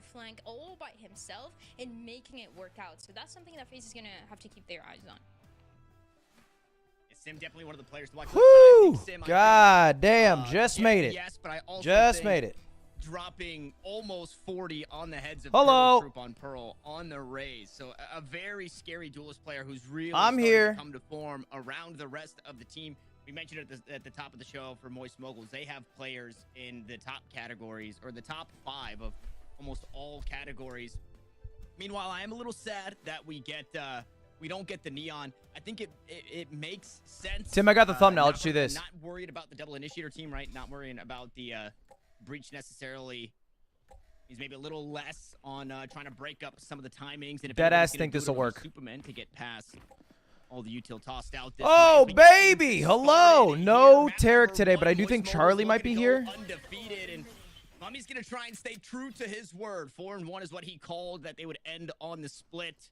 flank all by himself and making it work out. So that's something that FaZe is going to have to keep their eyes on. Sim definitely one of the players to watch. Woo! God damn, just made it. Yes, but I also just made it. Dropping almost 40 on the heads of Hello. Troop on Pearl on the Rays. So a very scary duelist player who's really here. To come to form around the rest of the team. We mentioned at the top of the show for Moist Moguls, they have players in the top categories, or the top 5 of almost all categories. Meanwhile, I am a little sad that we don't get the neon. I think it makes sense. Tim, I got the thumbnail. Let's do this. Not worried about the double initiator team, right? Not worrying about the breach necessarily. He's maybe a little less on trying to break up some of the timings. And Deadass think this will work. Superman to get past all the util tossed out. Oh, baby. Hello. No Tarek today, but I do think Charlie might be here. Undefeated, and Mummy's going to try and stay true to his word. 4-1 is what he called, that they would end on the split.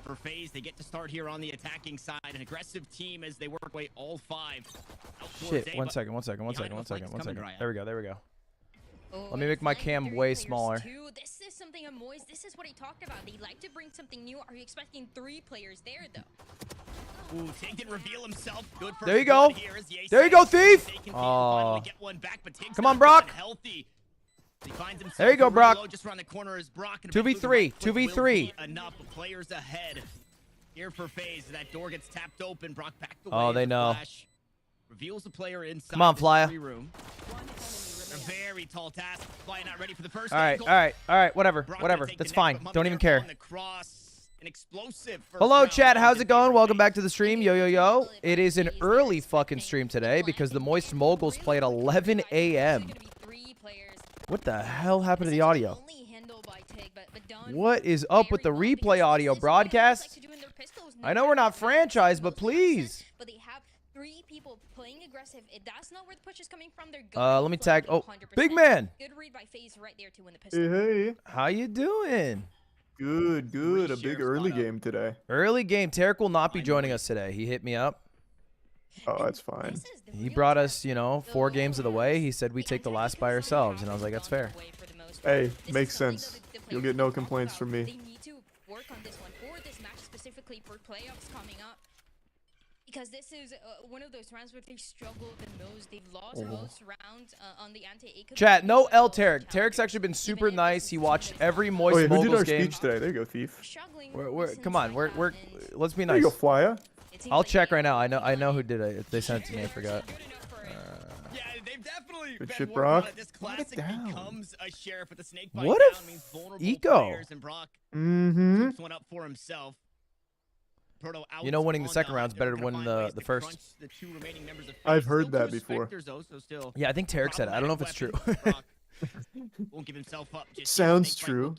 For FaZe, they get to start here on the attacking side. An aggressive team as they work away all 5. Shit, one second. There we go. Oh, let me make my cam way smaller. This is something on Moist. This is what he talked about. They like to bring something new. Are you expecting 3 players there, though? Ooh, Tig didn't reveal himself. Good for there you go. There you go, thief. Oh. Come on, Brock. There you go, Brock. Just around the corner is Brock. 2v3. 2v3. Enough players ahead here for FaZe. That door gets tapped open. Brock back away. Oh, they know. Flash reveals the player inside. Come on, Flyer. Room. A very tall task. Flyer not ready for the first. All right. Whatever. That's fine. Don't even care. Hello, chat. How's it going? Welcome back to the stream. Yo. It is an early fucking stream today because the Moist Moguls play at 11 a.m. What the hell happened to the audio? What is up with the replay audio broadcast? I know we're not franchise, but please. But they have 3 people playing aggressive. That's not where the push is coming from. Let me tag. Oh, big man. Good read by FaZe right there to win the pistol. Hey. How you doing? Good. A big early game today. Early game. Tarek will not be joining us today. He hit me up. Oh, that's fine. He brought us, 4 games of the way. He said we take the last by ourselves, and I was like, that's fair. Hey, makes sense. You'll get no complaints from me. They need to work on this one for this match specifically for playoffs coming up. Because this is one of those rounds where they struggle the most. They've lost most rounds on the anti-eco. Chat, no L Tarek. Tarek's actually been super nice. He watched every Moist Moguls game. Who did our speech today? There you go, thief. Come on, let's be nice. There you go, Flyer. I'll check right now. I know who did it. If they sent it to me, I forgot. Yeah, they've definitely good been shit, Brock. This classic becomes a sheriff with the snake bite what down, if means vulnerable eco? players, and Brock Mm-hmm. one up for himself. Winning the second round's better than winning the first. I've heard that before. Yeah, I think Tarek said it. I don't know if it's true. Won't give himself up. Sounds true.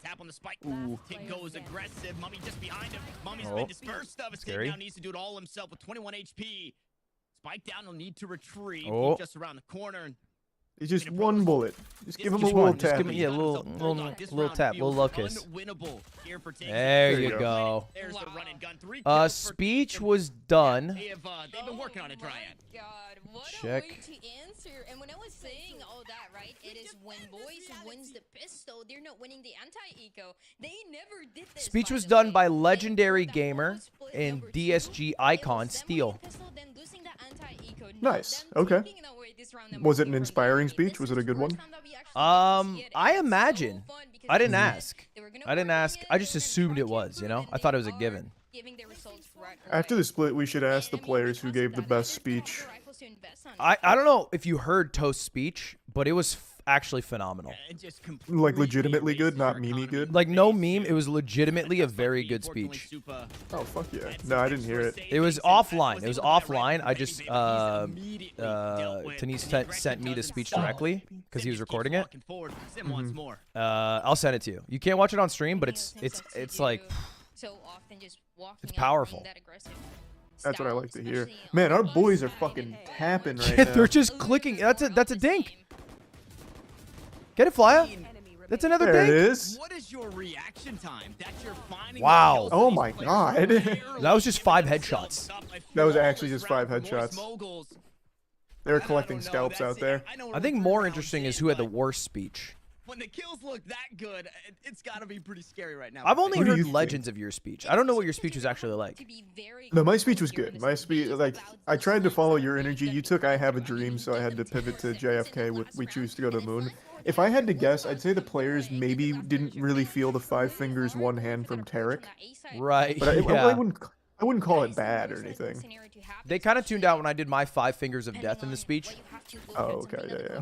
Tap on the spike path. Tick goes aggressive. Mummy just behind him. Mummy's been dispersed of. Tick now needs to do it all himself with 21 HP. Spike down. He'll need to retrieve. Just around the corner. It's just one bullet. Just give him a little tap. Just give him, a little tap, little love kiss. There you go. Speech was done. They've been working on it, Dryad. God, what check. A way to answer. And when I was saying all that, right, it is when Boys wins the pistol, they're not winning the anti-eco. They never did this. Speech was done by legendary gamer and DSG icon Steel. Nice. Okay. Was it an inspiring speech? Was it a good one? I imagine. I didn't ask. I just assumed it was, I thought it was a given. After the split, we should ask the players who gave the best speech. I don't know if you heard Toast's speech, but it was actually phenomenal. Like legitimately good, not memey good? Like no meme, it was legitimately a very good speech. Oh, fuck yeah. No, I didn't hear it. It was offline. I just, Tanise sent me the speech directly because he was recording it. I'll send it to you. You can't watch it on stream, but it's like, it's powerful. That's what I like to hear. Man, our boys are fucking tapping right now. They're just clicking. That's a dink. Get it, Flyer. That's another dink. There it is. What is your reaction time? That's your finding. Wow. Oh my god. That was just 5 headshots. That was actually just 5 headshots. They were collecting scalps out there. I think more interesting is who had the worst speech. when the kills look that good, it's got to be pretty scary right now. I've only What do heard you think? legends of your speech. I don't know what your speech was actually like. No, my speech was good. My speech, like, I tried to follow your energy. You took I Have a Dream, so I had to pivot to JFK with We Choose to Go to the Moon. If I had to guess, I'd say the players maybe didn't really feel the 5 fingers, 1 hand from Tarek. Right. But Yeah. I wouldn't call it bad or anything. They kind of tuned out when I did my 5 fingers of death in the speech. Oh, okay, yeah.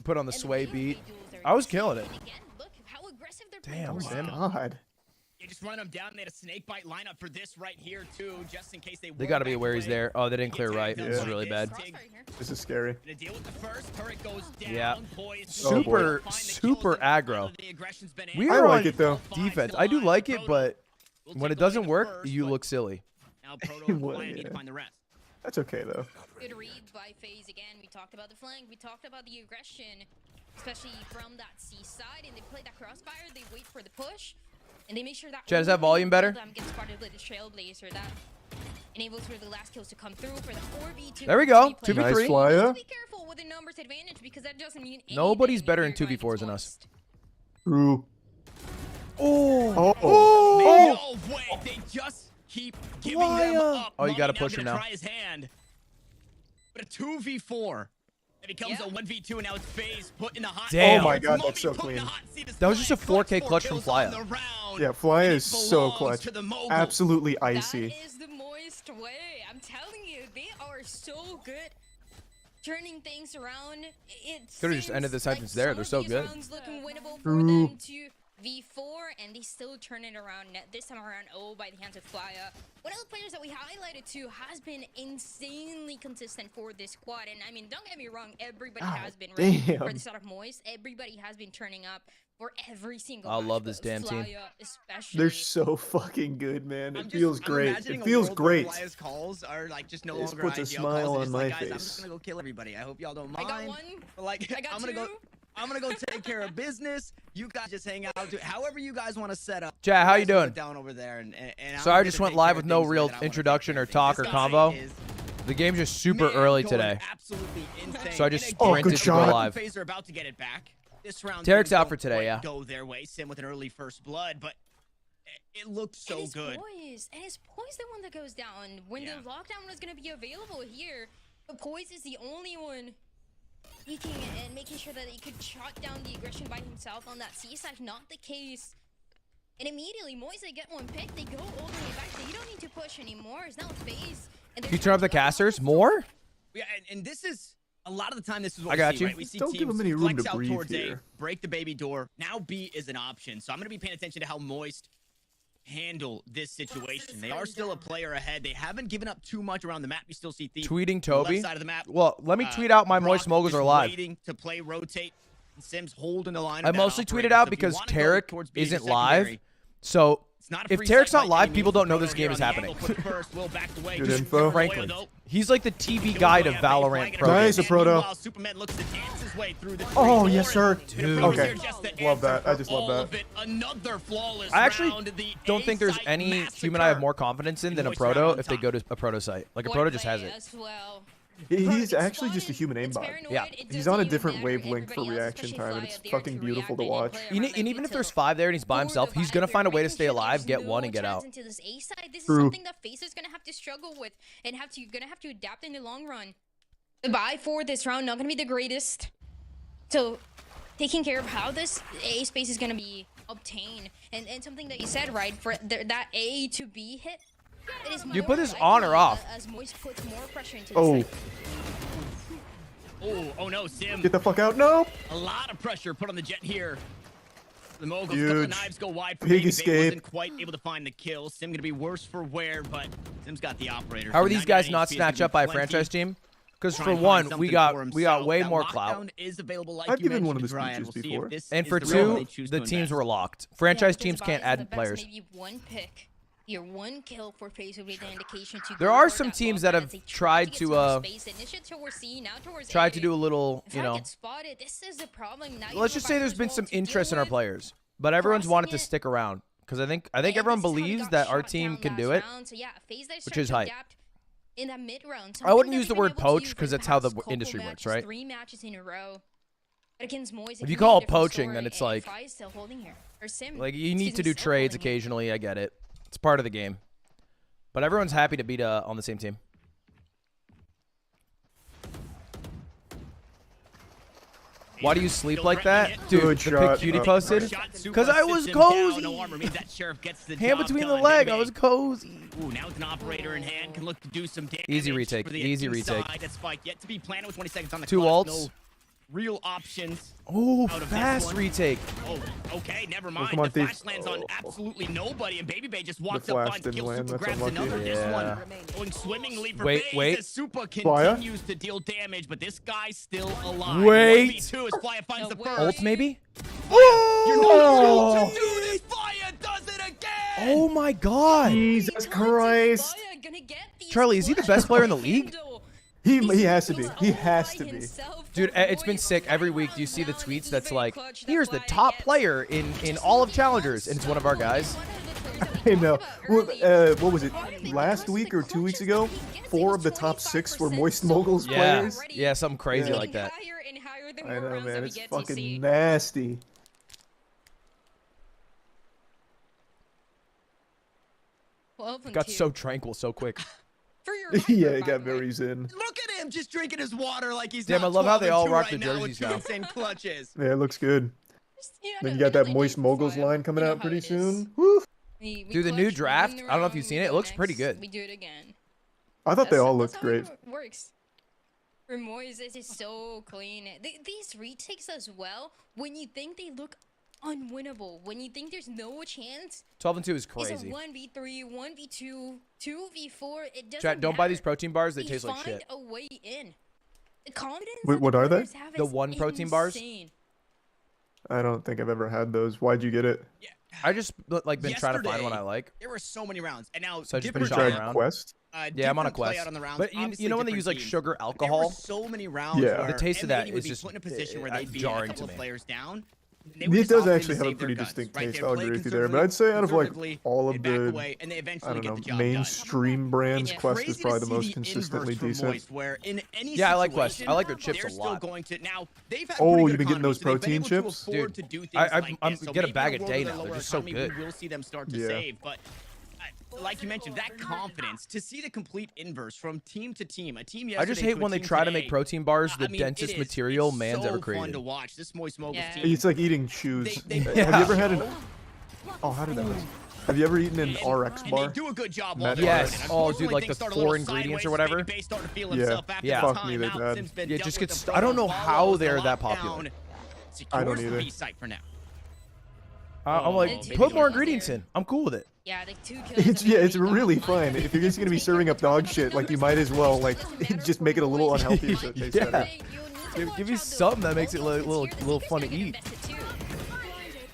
Put on the sway beat. I was killing it. Damn, Oh my Sim. god. You just run them down. They had a snake bite lineup for this right here too, just in case they. They got to be aware he's there. Oh, they didn't clear right. Yeah. This is really bad. This is scary. Gonna deal with the first. Turret goes down. Yeah. Boys, Super, find the super kills, and aggro. the aggression's been We I are like on it though. defense. I do like it, but when it doesn't work, you look silly. Now Proto and Well, Fly need to yeah. find the rest. That's okay though. Good read by FaZe again. We talked about the flank. We talked about the aggression, especially from that C side. And they play that crossfire. They wait for the push, and they make sure that. Chad, is that volume better? Gets spotted with the Trailblazer. That enables for the last kills to come through for the 4v2. There we go. 2v3. Nice flyer. Be careful with the numbers advantage because that doesn't mean Nobody's anything better if in you're going 2v4s than us. against True. Oh. Oh. No way. They just keep giving Flyer. them up. Oh, you gotta Money push him gonna now. Try his hand. But a 2v4. It becomes a 1v2, and now it's FaZe put in the hot. Damn. Oh my god, Mummy that's so put in the clean. hot seat as That was just a Flyer 4K clutch clutch 4 from kills Flyer. on the round, Yeah, Flyer and it is so belongs clutch. to the Mogul. Absolutely icy. That is the Moist way. I'm telling you, they are so good turning things around. Could've just ended the sentence there. They're so good. Rounds looking winnable for True. them to V4, and they still turn it around. This time around, by the hands of Flyer. One of the players that we highlighted too has been insanely consistent for this squad. And I mean, don't get me wrong, everybody God has been ready damn. for the start of Moist. Everybody has been turning up for every single I match, love this but damn team. Flyer especially. They're so fucking good, man. I'm It feels great. imagining It a feels world where great. Flyer's calls are like just no This longer puts a IGL smile calls. on It's my like, guys, I'm face. just gonna go kill everybody. I hope y'all don't I mind. got one. But like, I got I'm gonna two. I'm gonna go take care of business. You guys just hang out. Do however you guys want to set up. Chad, how you guys can doing? sit down over there, and I'm Sorry, I gonna just take went care live of with no things the way real that I wanna introduction take care or of things. talk or This guy convo. is, The game's just super man, early going today. Absolutely insane. So I just And Oh, sprinted good to go shot. live. FaZe are about to get it back. This round. Tarek's things out don't for today, quite yeah. Go their way. Sim with an early first blood, but it looked so and it's good. Poise. And it's Poise the one that goes down. When Yeah. the lockdown was going to be available here, but Poise is the only one peeking and making sure that he could shut down the aggression by himself on that C side. Not the case. And immediately, Moise, they get one pick. They go all the way back. They don't need to push anymore. It's now FaZe. And You turn up the casters more? Yeah, and this is a lot of the time. This is what I we got see, you. right? We see Don't teams give them any room flex to out breathe towards here. A, break the baby door. Now B is an option, so I'm gonna be paying attention to how Moist handle this situation. They are still a player ahead. They haven't given up too much around the map. You still see Thief Tweeting left Toby. side of the map. Well, let me tweet out my Brock Moist Moguls just are live. Waiting to play rotate. And Sims holding the line. I of that mostly operator. tweeted out So if you because wanna go Tarek towards B as your isn't live. secondary, So it's not a if free Tarek's site not by live, any people means. don't know Proto this here game is on the happening. angle, put first, Will backed away. Good Just info. Frankly, He's like the TV guide of Valorant Pro. Nice, games. a Proto. Meanwhile, Superman looks to dance his way through the Oh, tree yes, door, sir. and Dude. Proto's Okay. here just to Love answer that. I for just love all that. of it. Another flawless I actually round. The don't think there's A-site any team and I have massacre. more confidence in than a Moist Proto round on if they top. go to a Proto site. Like a Proto just has it. As well. He's actually just a human It's aimbot. paranoid. Yeah. It He's doesn't on a even different matter. wavelength for Everybody else, reaction especially time, and Flyer, it's they're fucking to beautiful to react and watch. play And, around and like even if Utah. there's 5 there and he's by For himself, the he's gonna Viper, find a way to making stay sure alive, there's get no one, and get chance out. into this A side. This is True. something that FaZe is gonna have to struggle with and gonna have to adapt in the long run. The buy for this round not gonna be the greatest. So taking care of how this A space is gonna be obtained and something that you said, right, for that A to B hit. It is You more put this on or likely, off? As Moist puts more pressure into the Oh, site. Oh no, Sim. get the fuck out. Nope. A lot of pressure put on the jet here. The Moguls, a couple Huge. of knives go wide for Big Baby. escape. Wasn't quite able to find the kill. Sim gonna be worse for wear, but Sim's got the operator. How are So these guys 99 not HP is snatched gonna up by a be plenty. franchise team? Because Try for and find one, we something got for way himself. more That clout. lockdown is available, like I've you given one of mentioned, the Brian. speeches We'll see before. if this And is for the round they two, choose the to teams invest. were locked. Franchise Yeah, teams just can't buys the add best, players. Maybe one pick. Your one kill for FaZe will be the indication to There go are for some that teams lockdown that as have they tried get to, some more space. Initiative towards C, now towards Tried A. to do a little, If you I know. get spotted, this is the problem. Now you Let's have just say there's Viper's been wall some to deal interest in our with. players, but everyone's wanted to Crossing it. stick around because I think And everyone this is how we believes got that our shot team down can last do it. round. So yeah, FaZe that which start is to hype. adapt in that mid round. I wouldn't Something use that the we've word been able to poach do 'cause for that's how the past couple industry works, matches, right? 3 matches in a row. Against Moist, If you call it poaching, then it's like still holding here. Or Sim. like you need to do trades occasionally. I get it. It's part of the game. But everyone's happy to be on the same team. Why do you sleep like that? Dude, Good the shot. pic cutie posted? Because I was cozy. Hand between the leg. I was cozy. Ooh, now with an operator in hand, can look to do some damage. Easy retake. for the Easy inside. retake. That spike yet to be planted with 20 seconds on the 2 clock. ults. No real options. Oh, out of this fast one. retake. Oh, okay, never mind. come on, the flash Thief. lands on absolutely nobody, and Baby Bay just walks flash up, finds didn't kill, land, Super that's grabs unlucky. another. Yeah. This one going swimmingly for Wait, FaZe wait. as Super Flya? continues to deal damage, but this guy's still alive. Wait. 1v2 as Flya finds the No first. Ult maybe? You're not Oh! going to do this. Flya does it again. Oh my god. Jesus Christ. Charlie, is he the best player in the league? He has to be. He has to be. Dude, it's been sick. Every week, do you see the tweets that's like, here's the top player in all of Challengers, and it's one of our guys. I know. What was it? Last week or 2 weeks ago, 4 of the top 6 were Moist Moguls Yeah, players. yeah, something crazy Yeah. like that. I know, man. It's fucking nasty. Got so tranquil so quick. Yeah, it got very zen. Look at him just drinking his water like he's Damn, not I love how 12 they and all 2 rock right the now with jerseys 2 now. insane clutches. Yeah, it looks good. Then you got that Moist Moguls line coming out pretty soon. Woo! Dude, the new draft, I don't know if you've seen it. It looks pretty good. We do it again. I thought they all That's looked how great. it works. For Moist, it is so clean. These retakes as well, when you think they look unwinnable, when you think there's no chance, 12 and 2 is it's a crazy. 1v3, 1v2, 2v4. It doesn't Chat, don't buy these matter. protein bars. They They taste like find shit. a way in. The confidence Wait, that what the are they? players have The is one protein bars? insane. I don't think I've ever had those. Why'd you get it? Yeah. I just like been trying to find one I Yesterday, like. There were so many rounds, and now So I just been different shopping Tried around. Quest? Yeah, I'm on a different play quest. out on the rounds, But you obviously know when they different use like teams. sugar There were alcohol? so many rounds. Yeah. where The taste of that M80 would is be just, put in a position where they'd be a jarring couple to of me. players down. They would It just does opt in to actually have a save their pretty guns, distinct right? taste. They'd I'll play agree with you there. But I'd say out of like conservatively, all they'd of back the, away, and they I eventually don't get know, the job mainstream done. brands, It's Quest is crazy to probably the see most the consistently inverse from decent. Moist, where in any Yeah, I like Quest. situation, I like their chips they're a still lot. going to now. They've had Oh, pretty you've good been getting those economy, so they've been protein able to chips? afford Dude, to do things I'm like get this. So a maybe bag in a world day with now. They're lower just so economy, good. we will see them start to Yeah. save, but like you mentioned, that confidence to see the complete inverse from team to team. A team I just yesterday hate to a when they team try to today. make protein bars the I mean, densest it is. material It's man's so ever fun created. to watch. This Moist Moguls Yeah. team. It's like eating chews. They Have Yeah. you ever had an? Oh, how did that? Have you ever eaten an RX And bar? they do a good job Yes. while they're Yes. at it. Oh, dude, Unfortunately, like things the start a little 4 ingredients or sideways. whatever? Baby Bay starting to feel Yeah. himself after Yeah. the Fuck me, they're timeout. bad. Sim's been Yeah, it dealt just with gets. the I don't know front. how Follows the they're that lockdown. popular. I don't Secures the either. B site for now. I'm Oh, like, maybe put more like ingredients in. I'm cool with it. Yeah, like 2 kills. It's it's really fun. If you're just gonna be serving up dog shit, like you might as well like just make it a little unhealthy so it tastes Yeah. better. Give me something that makes it little fun to eat.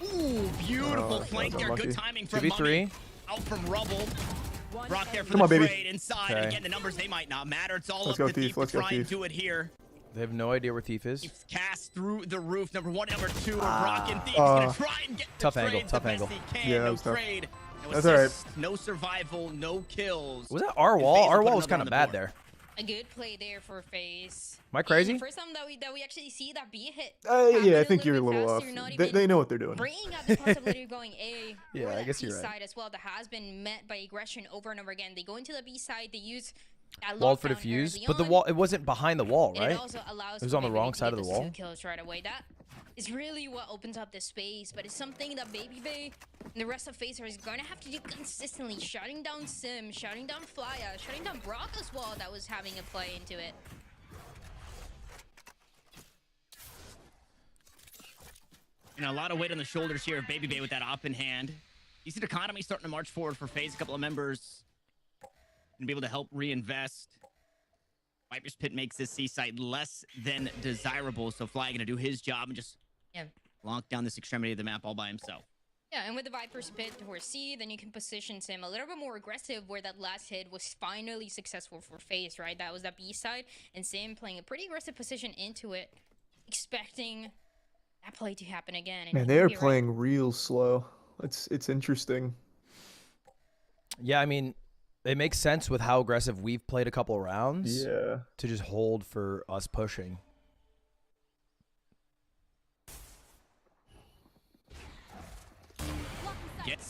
Ooh, beautiful Oh, that flank was there. Good unlucky. timing from 2v3. Mummy. Out from Rubble. Brock there for Come the on, baby. trade inside. Okay. And again, the numbers, they might not matter. It's all Let's up go, to Thief. Thief to Let's go, try and Thief. do it here. They have no idea where Thief is. Thief cast through the roof. Number 1, number 2 are Brock and Thief. He's going to try and get the Tough angle, trades tough the best angle. he can. Yeah, that no was tough. trade. No That's all right. assists, no survival, no kills. Was that our And wall? FaZe will Our put wall was another kind on of the bad board. there. A good play there for FaZe. Am I crazy? The first time that we actually see that B hit. Yeah, I happen think you're a bit little faster, off. not They even know what they're doing. bringing up the possibility of going A. Yeah, or I that guess B you're right. side as well. That has been met by aggression over and over again. They go into the B side. They use that Walled for lockdown defuse, early but the on, wall, it wasn't behind the wall, and right? it also allows It was for on the Baby wrong to side get of the those wall. 2 kills right away. That is really what opens up the space, but it's something that Baby Bay and the rest of FaZe is going to have to do consistently. Shutting down Sim, shutting down Flya, shutting down Brock as well. That was having a play into it. And a lot of weight on the shoulders here of Baby Bay with that op in hand. Decent economy starting to march forward for FaZe. A couple of members and be able to help reinvest. Viper's Pit makes this C site less than desirable, so Fly gonna do his job and just Yeah. lock down this extremity of the map all by himself. Yeah, and with the Viper's Pit towards C, then you can position Sim a little bit more aggressive where that last hit was finally successful for FaZe, right? That was that B side, and Sim playing a pretty aggressive position into it, expecting that play to happen again. And Man, they are you're right. playing real slow. It's interesting. Yeah, I mean, it makes sense with how aggressive we've played a couple of Mm. rounds. Yeah. To just hold for us pushing.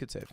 Good save.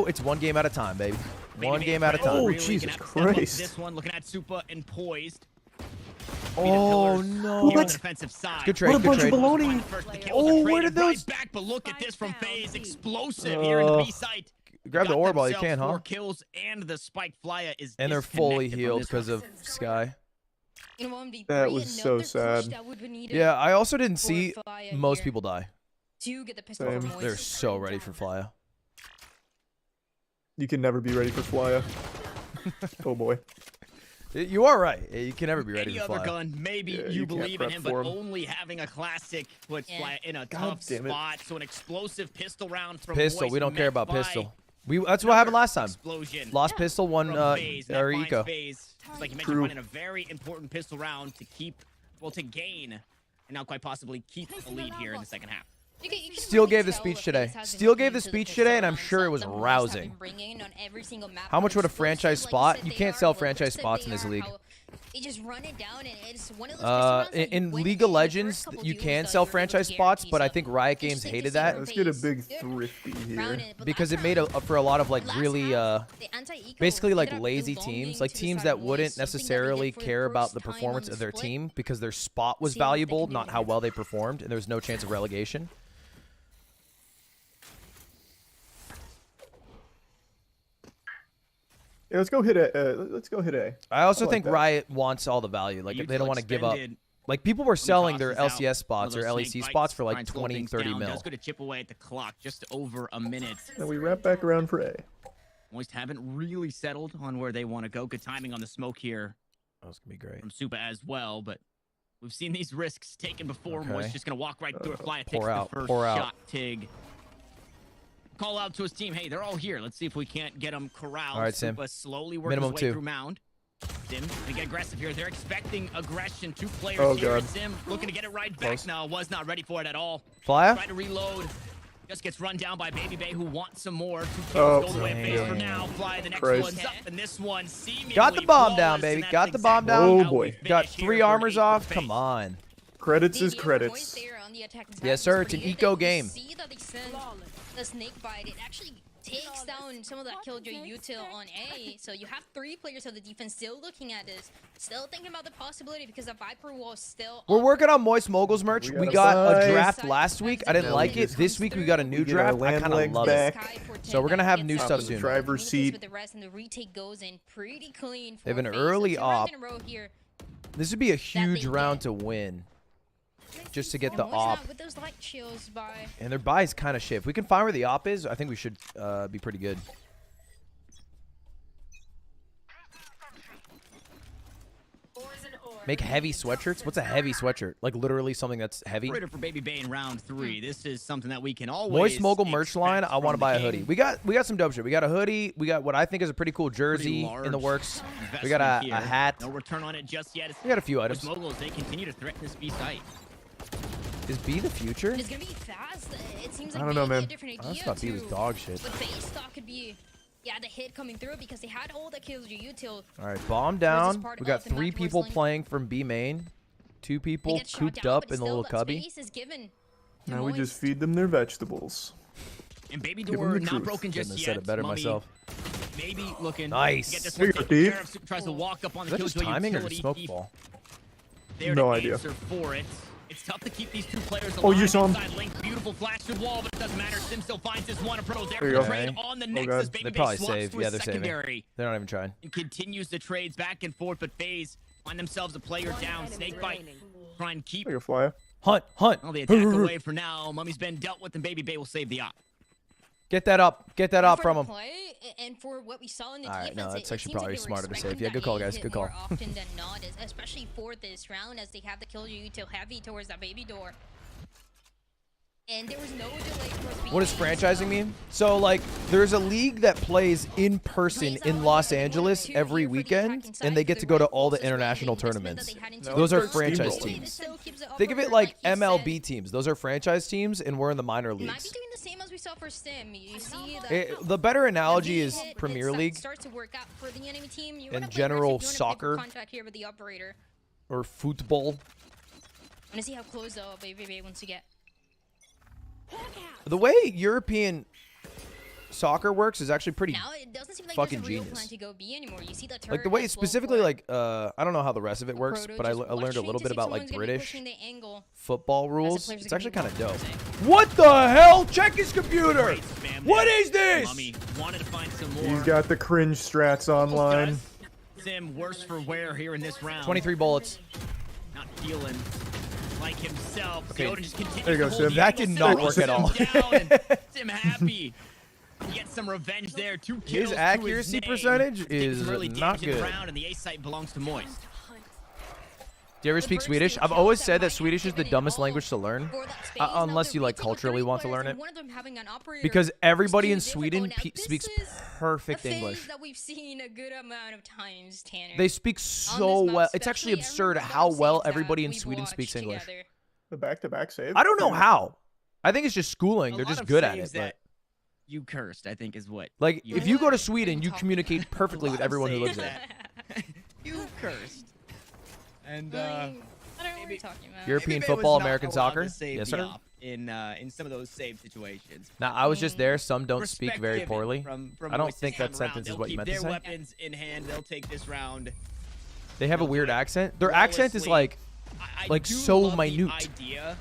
go. It's one game at a time, baby. One game at a time. Oh, Really Jesus gonna have to step up Christ. This one, looking at Supa and Poised. be the Oh, pillars no. here on the defensive side. Good trade, What a good bunch of trade. baloney. First, the kill, Oh, the where trade, did and those- right back, but look at this from FaZe. Explosive here in the B site. Grab the Got orb while you themselves can, huh? 4 kills, and the spike flyer is And they're fully disconnected from healed this because one. of Sky. That was so sad. Yeah, I also didn't see Flya most here people die. to get the pistol Same. from Moist. They're so ready for Flya. You can never be ready for Flya. Oh boy. You are right. You can never be ready Any for other Flya. gun, maybe Yeah, you you can't believe in prep him, for but him. only having a classic puts Yeah. Flya in a God tough damn it. spot. So an explosive pistol round from Pistol. Moist We don't care met about by pistol. That's what happened last time. Explosion. Lost pistol, won From FaZe, and that our finds eco. FaZe, just like you mentioned, True. finding a very important pistol round to keep, well, to gain, and now quite possibly keep a lead here in the second half. Steel gave the speech today. Steel gave the speech today, and I'm sure it was rousing. How much would a franchise spot? You can't sell franchise spots in this league. They just run it down, and it's one of those rounds that you In win League in of the Legends, first couple you duels, can though, sell you're franchise guaranteed. spots, but I So think Riot it's Games just hated to see that what Let's get a FaZe big thrifty round here. it, but because it last made time- for a lot of like last really half, the anti-eco basically like ended up lazy belonging teams, like to the teams side that of wouldn't Moist, something that they necessarily did for the care about first the time on performance the of their split. team because their spot was See what they valuable, can not do how here. well they performed, and there was no chance of relegation. Yeah, let's go hit A. Let's go hit A. I also like think that. Riot wants all the value. Like they don't want to give up. Like people were selling their LCS spots or LEC spots for like 20, 30 mil. Does go to chip away at the clock, just over a minute. And we wrap back around for A. Moist haven't really settled on where they want to go. Good timing on the smoke here That was gonna be great. from Supa as well, but we've seen these risks taken before. Okay. Moist just gonna walk right through it. Flya pour takes out, the first pour out. shot. Tig. Call out to his team. Hey, they're all here. Let's see if we can't get them corralled. All right, Sim. Supa slowly working Minimum his way 2. through Mound. Sim gonna get aggressive here. They're expecting aggression. 2 players Oh, here. God. Sim looking to get it right Close. back now. Was not ready for it at all. Flya? Try to reload. Just gets run down by Baby Bay, who wants some more. 2 Oh, kills go the way of FaZe for damn. now. Fly, the next Christ. one's up, and this one seemingly Got the bomb down, flawless, baby. and that's Got the bomb exactly down. Oh, how boy. we Got finish here 3 for armors an off. FaZe. Come on. Credits The is points credits. there on the attack and Yes, side sir, was it's an pretty eco good. You game. see that they send the snake bite. It actually takes down some of that killjoy util on A. So you have 3 players of the defense still looking at this, still thinking about the possibility because the Viper wall is still We're up. working on Moist Moguls merch. We We got got a a draft side. last week. I didn't Now like we it. just This comes week we through. got a new We get our draft. I land kind of legs love back. it. Sky for So we're gonna 10 have gets new out stuff of soon. Driver's communicates seat. with the rest, and the retake goes in pretty clean for They have an FaZe. So early 2 rounds op. in a row here. This would be a huge they round get. to win. Just to get And the Moist op. not with those light chills by And their buy is kind of shit. If we can find where the op is, I think we should be pretty good. Make heavy sweatshirts? What's a heavy sweatshirt? Like literally something that's heavy? Operator for Baby Bay in round 3. This is something that we can always Moist Mogul merch expect line. I want to from buy a the hoodie. game. We got some dope shit. We got a hoodie. We got what I think is a pretty cool jersey in the large works. We got a investment here. hat. No return on it just yet. We got a few Moist items. Moguls, they continue to threaten this B site. Is B the future? It's gonna be fast. It seems like I don't know, maybe a man. different I idea thought B was too. dog shit. But FaZe thought could be, yeah, the hit coming through because they had all the kills you util. All right, bomb this down. part We got of the 3 map towards people lane? playing from B main. 2 They people get shot cooped down, up but in the still little that cubby. space is given to Now we just Moist. feed them their vegetables. And Baby Give 'em Door the not truth. broken just Couldn't have yet. said it better Mummy myself. maybe looking Nice. to get this There one you go, taken Steve. care of. Super tries to walk up on Is the that just killjoy timing or utility. smoke Eve ball? there No to idea. answer for it. It's tough to keep these 2 players alive. Oh, you saw him. Inside link, beautiful flash to wall, but it doesn't matter. Sim still finds his one pro. There There you for go. trade Okay. on the Oh, Nexus. God. Baby They Bay probably swaps save. to Yeah, a they're saving. secondary. They're not even trying. And continues the trades back and forth, but FaZe find themselves a player down. Snakebite try and keep There you go, Flya. Hunt, hunt. the attack away for now. Mummy's been dealt with, and Baby Bay will save the op. Get that up. Get that up For from the him. play, and for what we saw in the All right, defense, no, that's it actually seems like probably they were smarter to save. expecting Yeah, good that call, A guys. hit Good call. more often than not, especially for this round, as they have the kill you util heavy towards that Baby Door. And there was no delay towards B. What does franchising mean? So, like, there's a league that plays in person in Los Angeles every weekend, and they get to go to all the international tournaments. Those are franchise teams. Think of it like MLB teams. Those are franchise teams, and we're in the minor Might be leagues. doing the same as we saw for Stim. You see that The better analogy the is hit Premier League starts to work out for the enemy team. You and wanna play general aggressive, you wanna play for soccer. contact here with the operator. or football. I want to see how close Baby wants to get. The way European soccer works is actually pretty Now it doesn't seem like fucking there's a real genius. plan to go B anymore. You see the Like the turret way as well specifically for like I don't know how the rest of it works, Proto, but I just learned a watching little to bit see if about like someone's gonna be British pushing the angle football as the rules. players It's are actually gonna kind be of dope. focusing. What the hell? Check his computer. Great spam What there. is this? Mummy wanted to find some more. He's got the cringe strats online. Sim worse for wear here in this round. 23 bullets. Not feeling like himself. Okay. Yoda just continues There you go, to hold Sim. the That angle. did not Sim work at all. down, and Sim happy. He gets some revenge there. 2 kills. His accuracy to his percentage name. Taking some is really not damaging good. round, and the A site belongs to Moist. Do you ever speak Swedish? I've always said that Swedish is the dumbest language to learn, unless you like culturally want to learn it. Because everybody in Sweden speaks perfect English. That we've seen a good amount of times, Tanner. They speak so well. It's actually absurd how well everybody in Sweden speaks English. The back-to-back save. I don't know how. I think I schooling. They're just good at it. But You cursed, I think, is what. like, if you go to Sweden, you communicate perfectly with everyone who lives there. You cursed. And I don't know what you're talking about. European maybe it was football, not American allowed soccer. to save Yes, the sir. op in some of those save situations. Now, I was just there. Some don't Respect speak very given poorly. from I don't Moist think this that time sentence around. is what you They'll meant to keep say. their weapons in hand. They'll take this round. They have a weird accent. Their accent is Flawlessly. like, I like do so love minute. The idea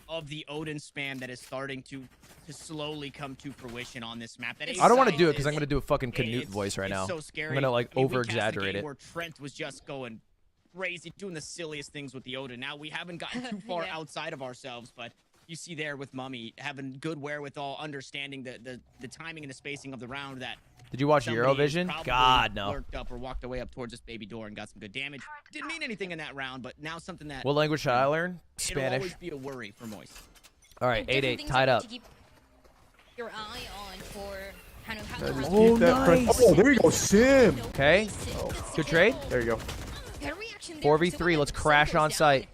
of the Odin spam that is starting to slowly come to fruition on this map. That I don't want to A do it site because I'm is- gonna do a fucking Canute it's- voice right it's now. So scary. I'm gonna like I mean, we over cast a exaggerate game it. Where Trent was just going crazy, doing the silliest things with the Odin. Now we haven't gotten too far Yeah. outside of ourselves, but you see there with Mummy having good wherewithal, understanding the timing and the spacing of the round. That Did you watch somebody is Eurovision? probably God, no. lurked up or walked away up towards this baby door and got some good damage. Didn't mean anything in that round, but now something that What language should I learn? it'll Spanish. always be a worry for Moist. All right, Different 8-8, things tied that up. to keep your eye on for kind of how I the just round keep that press- nice. Oh, there you go, Sim. Okay. Good trade. There you go. 4v3, let's crash on site.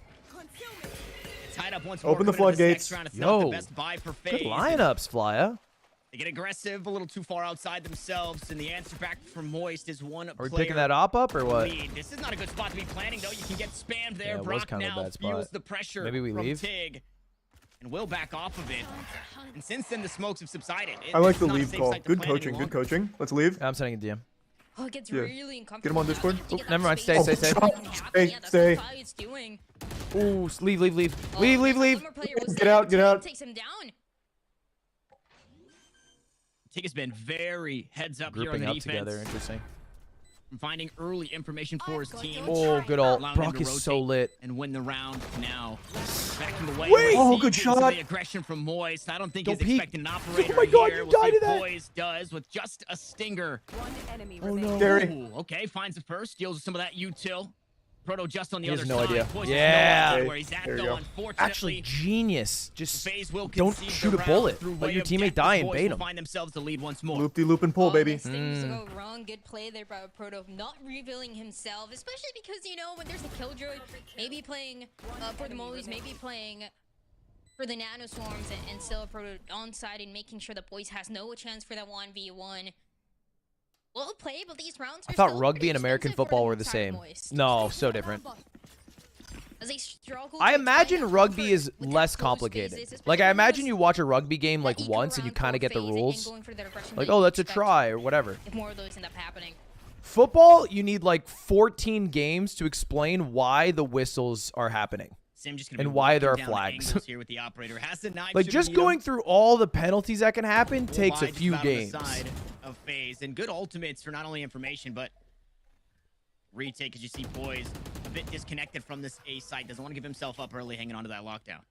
Tied up once Open more, the coming into this floodgates. next round. It's not the Yo. best buy for Good FaZe. lineups, Flya. They get aggressive, a little too far outside themselves, and the answer back from Moist is one Are we player picking that op up or what? lead. This is not a good spot to be planning, though. You can get spammed there. Yeah, it was Brock kind of a now bad feels spot. the pressure Maybe we from leave? Tig, and will back off of it. And since then, the smokes have subsided. I like It's the not a leave safe call. site to Good plan coaching. any Good longer. coaching. Let's leave. I'm sending a DM. Oh, it gets Yeah. really uncomfortable. Get him on Discord. You have to get never that mind. space Stay, to stay, make stay. it happen. Stay, Yeah, that's stay. what Fly's doing. Ooh, leave, leave, leave. Oh, Leave, leave, there's leave. one more player was Get there. out, get out. Takes him down. Tig has been very heads up here on Grouping the up defense. together. Interesting. Finding early information for his team. Oh, good ult. Allowing him Brock to is so rotate lit. and win the round now. Backing away. Wait! Oh, Receives good some of shot. The aggression from Moist. I don't think Don't he's peek. expecting an operator. Oh my God, here. you We'll died see to if that. Boys does with just a stinger. Oh no. Scary. Ooh, okay, finds the first, deals with some of that util. Proto just on the He has other no side. idea. Boys Yeah. has no idea where he's at, There you though, go. unfortunately. Actually, genius. Just FaZe will don't concede shoot the a round bullet. through Let way your of teammate death. die The and boys bait will him. find themselves the lead once more. Loop de loop and pull, baby. Things to go wrong. Good play there by Proto, not revealing himself, especially because, you know, when there's a killjoy, maybe playing for the Mollies, maybe playing for the Nano Swarms, and still Proto on side and making sure the boys has no chance for that 1v1. Well played, but these rounds are I thought still rugby pretty and American expensive for football were the side same. Moist. No, so different. As they struggle I to imagine explain rugby comfort is with their less closed complicated. spaces, Like, especially I when imagine there's you watch a rugby game like that eco once and you round kind for of get the FaZe and rules. going for the direction Like, that oh, you that's a expect try or whatever. if more of those end up happening. Football, you need like 14 games to explain why the whistles are happening. Sim just gonna And be why walking there are down flags. angles here with the operator. Has the knife, Like, should just need him. going through all the penalties that can happen Will takes lie a just few about on the games. side of FaZe. And good ultimates for not only information, but retake, as you see Boys a bit disconnected from this A site. Doesn't want to give himself up early, hanging on to that lockdown.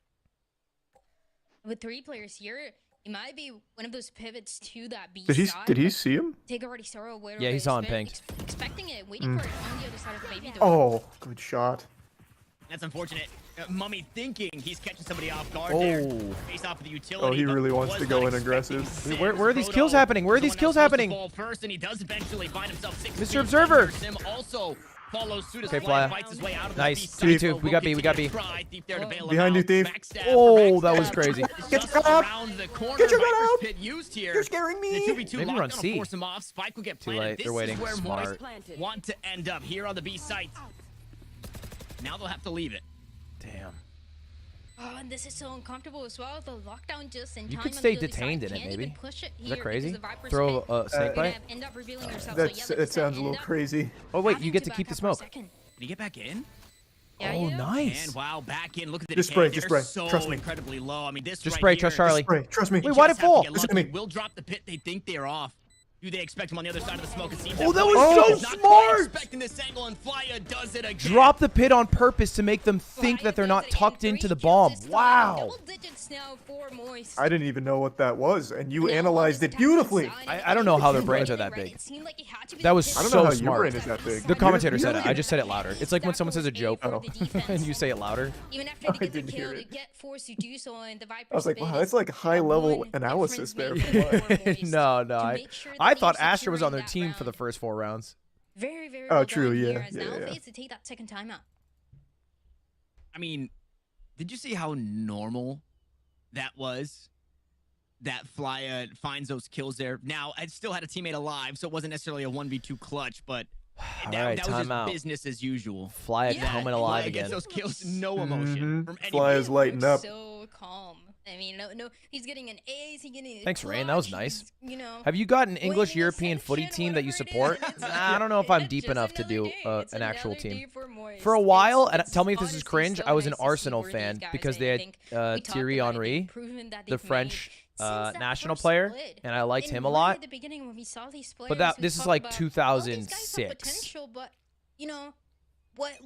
With 3 players here, it might be one of those pivots to that B Did he? side. Did he see him? Take already Sora away. Yeah, he's on ping. Expecting it, waiting for it on the other side of the baby door. Oh, good shot. That's unfortunate. Mummy thinking he's catching somebody off guard Oh. there. Face off of the utility. Oh, he but really wants was to go not in aggressive. expecting Where Sims. are these Proto kills happening? Where are is the these one kills that's supposed to happening? fall first, and he does eventually find himself 6 Mr. Observer. Sim also follows suit as Okay, Flya Flya. fights his way out of Nice. the B 2v2. side, but We got will B, we got continue B. to try. Thief there to bail him Behind you, out. Thief. Backstab Oh, for that was backstab. crazy. It's Get just your gun out. around the corner. Get your gun Viper's out. Pit used here. You're scaring me. The 2v2 Maybe we're on lockdown will C. force him off. Spike will get Too planted. late. This They're waiting. is where Smart. Moist want to end up here on the B site. Now they'll have to leave it. Damn. Oh, and this is so uncomfortable as well. The lockdown just in time. You could on the stay other detained side. in it, Can't even maybe. push it Is that here crazy? because the Viper's Throw pit a snake is gonna bite? end up revealing herself. That sounds a little crazy. Oh wait, you having get to back keep the up for a smoke. second. Can he get back in? Yeah, Oh, yeah. nice. And wow, back in. Look at the Just decay. spray, just They're spray. so Trust me. incredibly low. I mean, this Just right spray, here, trust Charlie. Spray. Trust me. Wait, why'd it just have to fall? get Listen to lucky. me. Will drop the pit. They think they're off. Do they expect him on the other side of the smoke? It seems Oh, that way. was so Not smart! expecting this angle, and Flya does it again. Drop the pit on purpose to make them think that they're not tucked into the bomb. Wow. Double digits now for Moist. I didn't even know what that was, and you analyzed it beautifully. I don't know how their brains are that big. That was I don't so know how smart. your brain is that big. The commentator You're said it. I really- just said it louder. It's like when someone says a joke Oh. and you say it louder. Even after they get the didn't hear kill, they it. get forced to do so, and the Viper I was like, spit wow, is that's like high-level one analysis there. difference maker for Moist No. to I make sure that I they thought secure Astra was on their that team for the round. first 4 rounds. Very, very Oh, well true, done yeah, here as yeah, now yeah. FaZe to take that second timeout. I mean, did you see how normal that was? That Flya finds those kills there. Now, I still had a teammate alive, so it wasn't necessarily a 1v2 clutch, but All that, right, that was just timeout. business as usual. Fly Yeah, coming alive Flya gets again. those kills, no emotion from Fly anybody. is lighting up. So calm. I mean, no, he's getting an ace. He's getting. Thanks, Rain. That was clutch, nice. he's, You know. Have you got an English winning European footy ascension, team that you whatever it support? is. Nah, I don't know if I'm It's deep just enough to another do day. It's an actual another day team. for Moist. For a while, It's and tell me if this is honestly cringe, so I was an nice to see Arsenal where fan these guys because are. they I had think we talked Thierry about it, the Henry, improvement that the they've French made since that national first player, split. and I liked And him a right lot. At the beginning when we saw these But players, we this is talked like about, oh, these guys have 2006. potential, but you know,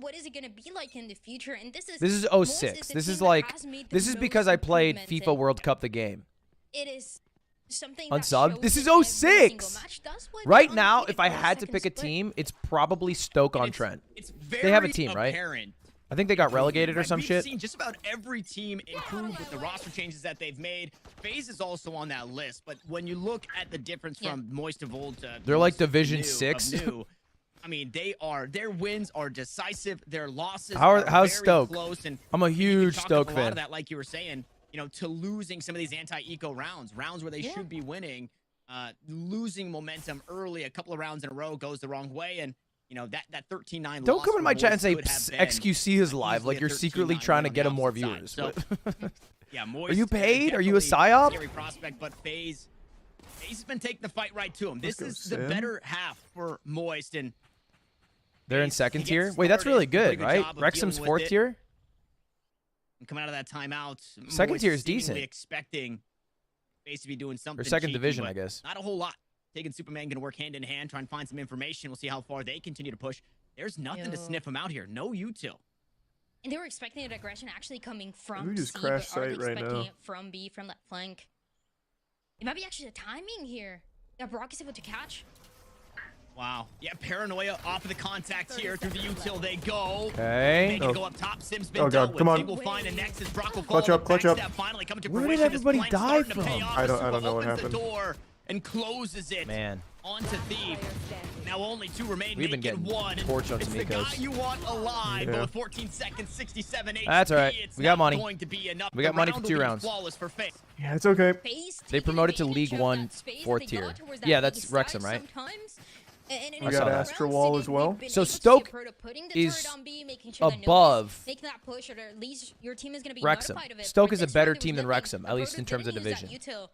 what is it gonna be like in the future? And this is This is Moist 06. the This team is that like has made the this is most because I played improvements, FIFA and World Cup the game. It is something that Unsubbed. shows This is in every 06. single match. That's why Right they're now, undefeated if I for the had to second pick a split. team, it's probably Stoke on It's- Trent. It's very They have a team, right? apparent. I think they got relegated or Right, some we've shit. seen just about every team improve with the roster changes that they've made. FaZe is also on that list, but when you look at the difference Yeah. from Moist of old to They're like Moist of Division new- 6. of new, I mean, their wins are decisive. Their losses How's are very Stoke? close. And I'm a you can huge chalk up Stoke a lot fan. of that, like you were saying, to losing some of these anti-eco rounds where they should be winning, losing momentum early, a couple of rounds in a row goes the wrong way, and that 13-9 Don't loss come for in my chat and Moist say could have "Psst, been XQC is live," easily like a you're secretly 13-9 trying to on get the him more opposite side. viewers. So, yeah, Moist, Are you paid? Are you a definitely psyop? Scary prospect, but FaZe has been taking the fight right to him. This Let's is go, the Sam. better half for Moist, and They're in FaZe, second he tier. gets Wait, that's started, really did a pretty good, right? job of Wrexham's dealing with 4th it. tier. And coming out of that timeout, Second Moist tier is seemingly decent. expecting FaZe to be doing something. Or second cheeky, division, but I guess. Not a whole lot. Taking Superman going to work hand in hand, try and find some information. We'll see how far they continue to push. There's nothing to Yo. sniff them out here. No util. And they were expecting an aggression actually coming from We just C, crash but are they site right expecting now. it from B, from that flank? It might be actually the timing here that Brock is able to catch. Wow. Yeah, paranoia off of the contact here. Through the util they go. Okay. Make it go up top. Sim's been Oh, dealt God, with. come on. Zig will find a nexus. Brock will Clutch follow up, clutch the up. backstab finally coming to Where did fruition. This everybody flank die starting to pay from? off. I don't Suba know what opens happened. the door and closes it. Man. Onto Thief. Now only 2 remain. We've been make it getting 1. torched on It's some the guy ecos. you want alive. Yeah. But with 14 seconds, 67 HP. That's all right. It's We got not money. Going to be enough. We got The money for round 2 will be rounds. Flawless for FaZe. Yeah, it's okay. FaZe They taking promoted to advantage League of 1 that space 4th that they tier. got towards that Yeah, big that's side Wrexham, right? sometimes. And in We a got couple Astra rounds, Wall they've as well. been So able to Stoke putting the is turret on B, making sure that no above one's making that push, or at least your team is going to be Wrexham. notified of it. Stoke For is a this better round, they team were than nothing. Wrexham, at The least in terms of Proto getting division. is that util.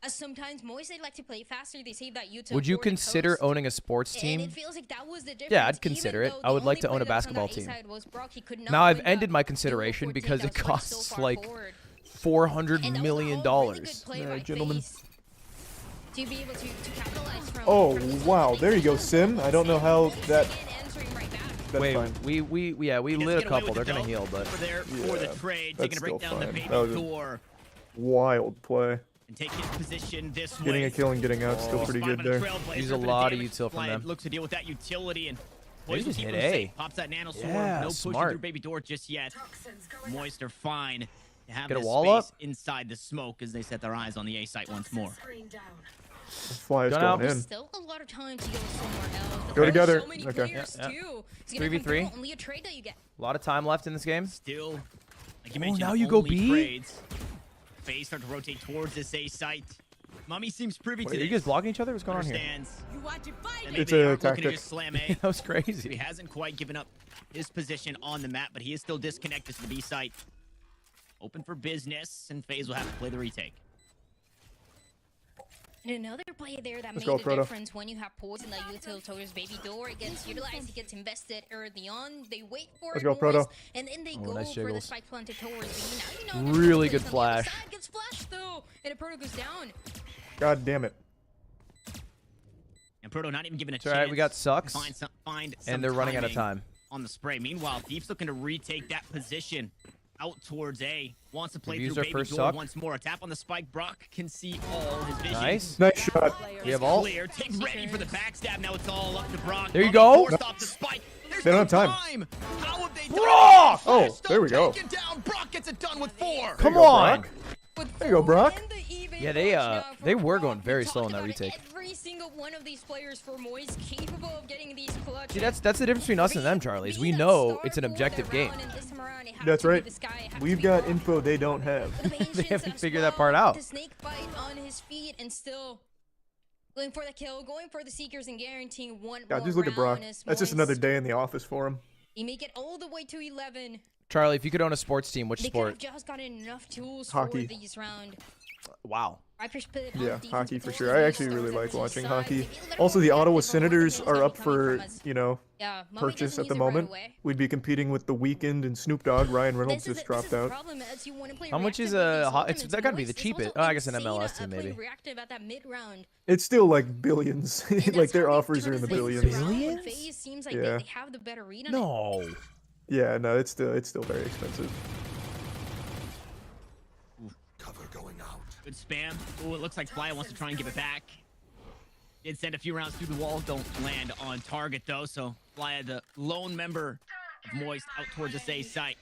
As sometimes Moist, they like to play faster. They save that util. Would you for the consider coast. owning a sports And team? it feels like that was the difference. Yeah, I'd Even consider it. though I would the like only to own a player that's on basketball that team. A-side was Brock. He could not Now I've win ended that my duel consideration 14 because that it was right so costs far like forward. $400 And that was million. all really good play by gentlemen. FaZe to be able to capitalize from. Oh, from these wow, ones. there you go, Sim. I don't know how that- And answering right back. That's Wait, fine. we He lit a doesn't get away couple. with They're it, gonna though. heal, but For the Yeah, trade, that's taking a break still down the fine. baby That was a- door Wild play. and take his position this way. Getting a kill and getting out, still Oh. pretty Spotted good by the there. Trailblazer Use a for the lot of damage. util from Fly them. Looks to deal with that utility, and They Moist will just keep hit him A. safe. Pops that nano sword. Yeah, No pushing smart. through baby door just yet. Moist are fine to have Get a this wall space up? inside the smoke as they set their eyes on the A site once more. Fly is Gun going out. in. There's still a lot of time to go somewhere else. Go There's together. So many Okay. players Yeah, yeah. too. It's gonna 3v3. come through, only a trade that you get. a lot of time left in this game. Still, like you Oh, mentioned, now you go only B? trades. FaZe start to rotate towards this A site. Mummy seems privy Wait, to are you this. guys blocking each other? What's going on here? Understands. And It's maybe they a are looking to tactic. just slam A. That was He crazy. hasn't quite given up his position on the map, but he is still disconnected to the B site. open for business, and FaZe will have to play the retake. And another play there that Let's made go, the Proto. difference when you have poison that util towards baby door. It gets utilized, it gets invested early on. They wait for Let's it, go, Moist, Proto. and then they Oh, go nice for the jiggles. spike planted towards B. Now you know Really there's good no place on the other flash. side. Gets flashed though, and the Proto goes down. God damn it. And Proto not even given a It's chance. alright, we got to sucks. Find some And they're running out of timing time. on the spray. Meanwhile, Deep's looking to retake that position out towards A. Wants to play We've used through our baby first door suck. once more. A tap on the spike. Brock can see all his vision. Nice. Nice shot. We have ult. Clear. Take ready for the backstab. Now it's all up to Brock. There you Mummy go. forced off the spike. There's They don't no have time. How have they done Brock! it? Oh, Flash there we go. taken down. Brock gets it done with 4. Come There you go, on. Brock. With There you go, four Brock. in the even Yeah, push they now for were Brock. going very We slow talked in that about it. retake. Every single one of these players for Moist capable of getting these clutch. See, that's the difference between us and them, Charlie. Is we know it's an objective game. That's right. We've got info they don't have. They haven't figured that part out. The snake bite on his feet and still going for the kill, going for the seekers and guaranteeing one God, more just look at Brock. round as That's just Moist, another day in the office for him. He make it all the way to 11. Charlie, if you could own a sports team, which They could sport? have just gotten enough tools Hockey. for these round. Wow. Yeah, hockey for sure. I actually really like watching hockey. Also, the Ottawa Senators are up for, you know, purchase at the moment. We'd be competing with The Weeknd and Snoop Dogg. Ryan Reynolds just dropped out. How much is a? It's that gotta be the cheapest. Oh, I guess an MLS team maybe. It's still like billions. Like their offers are in the billions. Billions? Seems like Yeah. they have the better read on it. No. Yeah, no, it's still very expensive. Good spam. Oh, it looks like Flya wants to try and give it back. Did send a few rounds through the wall. Don't land on target, though. So Flya, the lone member of Moist, out towards the A site.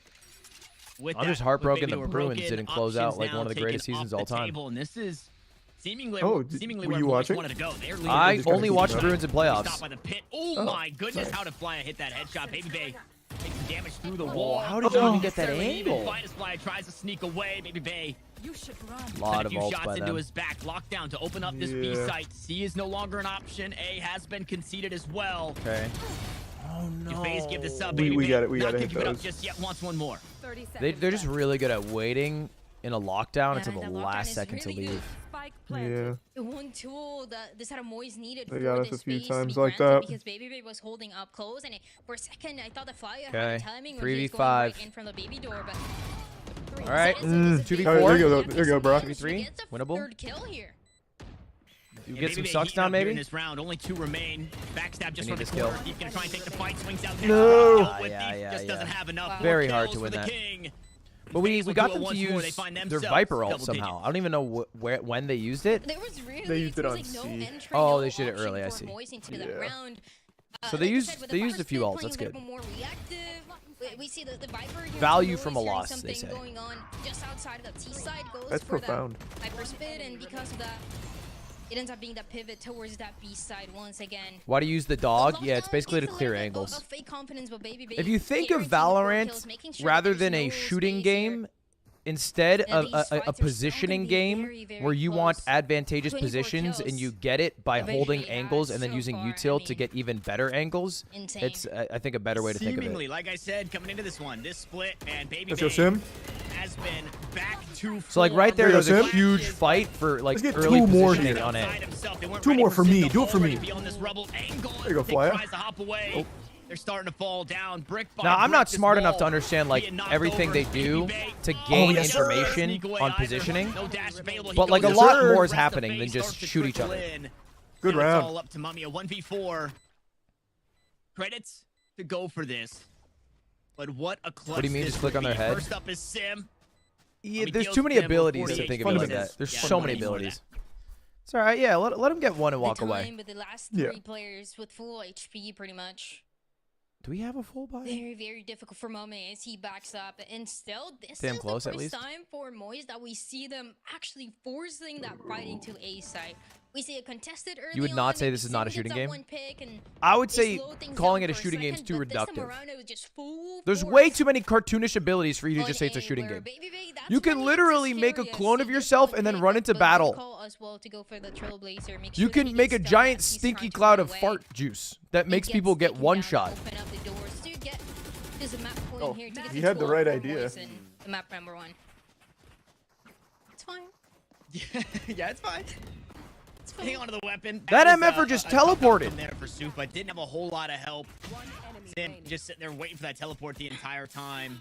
With I'm just that, heartbroken with the Baby Door Bruins broken, didn't close out options like now one of the taken greatest seasons off all the time. table, and this is seemingly, Oh, seemingly were where you Moist watching? wanted to go. They're leading I just gotta only keep watch it up. Bruins in Stopped playoffs. by the pit. Oh, my goodness, how did Flya hit that headshot? Baby Bay takes some damage through the wall. How did you even get that Necessarily even angle? fight as Flya tries to sneak away. Baby Bay Lot sent a of few ults shots by into them. his back. Lockdown to open up this B Yeah. site. C is no longer an option. A has been conceded as well. Okay. Oh no. FaZe give this up. We Baby Bay gotta not hit gonna give it up those. just yet. Wants one more. They're just really good at waiting in a lockdown Yeah, until the that lockdown last is second to really leave. Yeah. The one tool that this had a Moist needed They for got us this a few space to times be like granted that. because Baby Baby was holding up close, and for a second I thought the Flya Okay, had timing when he was 3v5. going right in from the baby door, but All right, 2v4. There you go, Brock. 3v3, winnable. Third kill here. You And get Baby some Bay sucks heating down up here in maybe. this round, only 2 remain. Backstab just We from need the this kill. corner. Deep gonna try and take the fight. Swings out. No. With Yeah, Deep, yeah, just yeah. doesn't have enough. Wow. More Very hard kills to for win the that. King. But we FaZe will got do it them to once more. They use find their themselves Viper ult double digits. somehow. I don't even know when they used it. There was really They used it on like no C. entry, Oh, no they did it option early, I for see. Moist into that Yeah. round. So they Like I used- said, with they the used a Viper few still ults, playing that's a little good. bit more reactive. We see the Viper here Value for from a Moist, showing loss, they something say. going on just outside of the T side, goes That's for profound. That Viper spit, and because of that, it ends up being that pivot towards that B side once again. Why do you use the dog? Yeah, it's Lockdown basically to gets a clear little bit angles. of fake confidence, but Baby If you think of guaranteeing the 4 Valorant kills, making sure rather that than there's a no shooting space here. game, instead Now, of these a fights are still positioning gonna be game very, very where you want close. advantageous 24 positions and kills. you get it by Eventually holding has angles and then so using far, I util to mean, get even better angles, insane. it's I think a better way to think of Seemingly, it. like I said, coming into this one, this split and Baby Let's go, Bay Sim. has been back to So like right there, There you there's go, a Sim. huge fight for like Let's get early 2 more positioning here. on A. Two more for me. Do it for me. There you go, Flya. Tries to hop away. They're starting to fall down. Brick by Now I'm brick, not this smart enough wall to understand like being knocked everything over. they Baby do Bay to oh, gain yes, sir. information sneak away on either. positioning. No dash available. He But, like, goes a lot in. more is Rest of happening than FaZe just starts to shoot each trickle other. in. Good Now it's round. all up to Mummy. A 1v4. Credits to go for this. But what a clutch. What do you mean, this just click would on their be. head? First up is Sim. Yeah, Mummy there's kills too many Sim with abilities to 48 think of it like fundamentals. that. There's Yeah, so many fundamentals. abilities. It's all right. Yeah, let him get one and walk the away. time with the last Yeah. 3 players with full HP pretty much. Do we have a full buy? Very, very difficult for Mummy as he backs up. And still, this Damn is close, the at first least. time for Moist that we see them actually forcing that fighting to A side. We see a contested early You would not on, say and this is not a Sim shooting gets that game? one pick, and I would they say slow things calling down it a for shooting game is second, too but this time reductive. around, it was just full There's force way too many cartoonish abilities for you to on just say it's a A, shooting where game. Baby Bay, that's You when can he literally gets make a serious. clone of He gets yourself one and then pick, run into but good battle. call as well to go for the Trailblazer, make You sure that he can make a gets giant done as he's stinky trying to cloud run of away. fart juice that He makes gets people get taken one down, shot. open up the doors to get to the map point Oh, here to get he to had the 12 right for idea. Moist and the map number 1. It's fine. Yeah, it's fine. Hang on to the weapon. That was, MFer just a tough outcome teleported. there for Soup, but didn't have a whole lot of help. Sim just sitting there waiting for that teleport the entire time.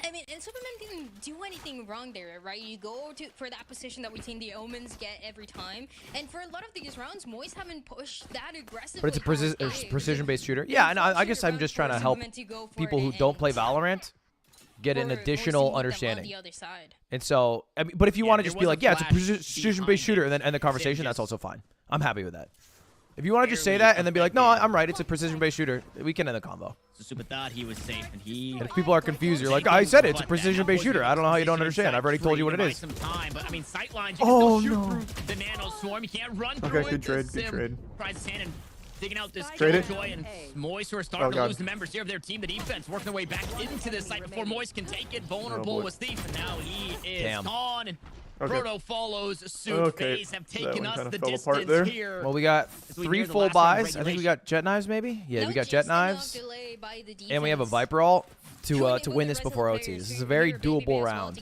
I mean, and Superman didn't do anything wrong there, right? You go for that position that we've seen the Omens get every time, and for a lot of these rounds, Moist haven't pushed that aggressively. But it's a precision-based shooter. Yeah, and I guess I'm just trying to help people who don't play Valorant get an additional understanding. And so, I mean, but if you want to just be like, yeah, it's a precision-based shooter, and then end the conversation, that's also fine. I'm happy with that. If you want to just say that and then be like, no, I'm right, it's a precision-based shooter, we can end the combo. So Super thought he was safe, and if people are confused, you're like, I said it, it's a precision-based shooter. I don't know how you don't understand. I've already told you what it is. But I mean, sightlines, Oh no. the nano swarm. You can't run through Okay, good trade, good trade. Tries his hand and digging out this Trade it. Joy, and Moist who are starting to lose the members here of their team. The defense working their way back into this site before Moist can take it. Vulnerable was Thief, and now he is gone. And Proto follows suit. FaZe have taken us the distance here. Well, we got 3 full buys. I think we got Jet Knives, maybe? Yeah, we got Jet Knives. And we have a Viper ult to win this before OT. This is a very doable round.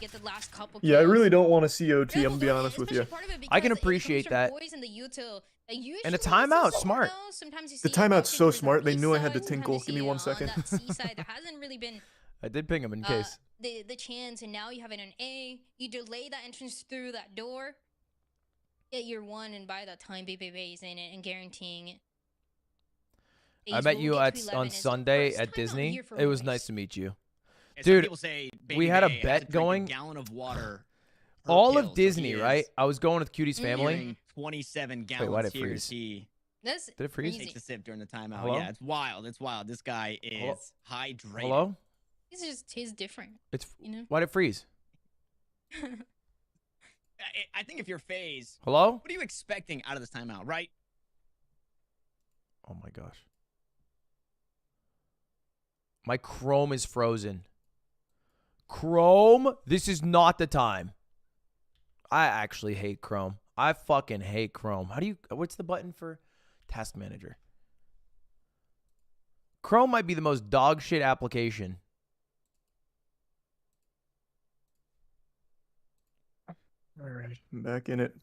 Yeah, I really don't want to see OT, I'm going to be honest with you. I can appreciate that. And a timeout, smart. The timeout's so smart, they knew I had to tinkle. Give me 1 second. I did ping him in case. The chance, and now you have it on A. You delay that entrance through that door. Get your 1, and by that time, BBB is in it and guaranteeing it. I met you on Sunday at Disney. It was nice to meet you. Dude, we had a bet going. All of Disney, right? I was going with Cutie's family. 27 gallons. Wait, why did it Here freeze? Did it freeze? Takes a sip during the timeout. Hello? Yeah, it's wild. It's wild. This guy is hydrated. Hello? It's just his different. It's you know? Why'd it freeze? I think if you're FaZe, hello? What are you expecting out of this timeout, right? Oh my gosh. My Chrome is frozen. Chrome, this is not the time. I actually hate Chrome. I fucking hate Chrome. What's the button for Task Manager? Chrome might be the most dog shit application. All right, I'm back in it.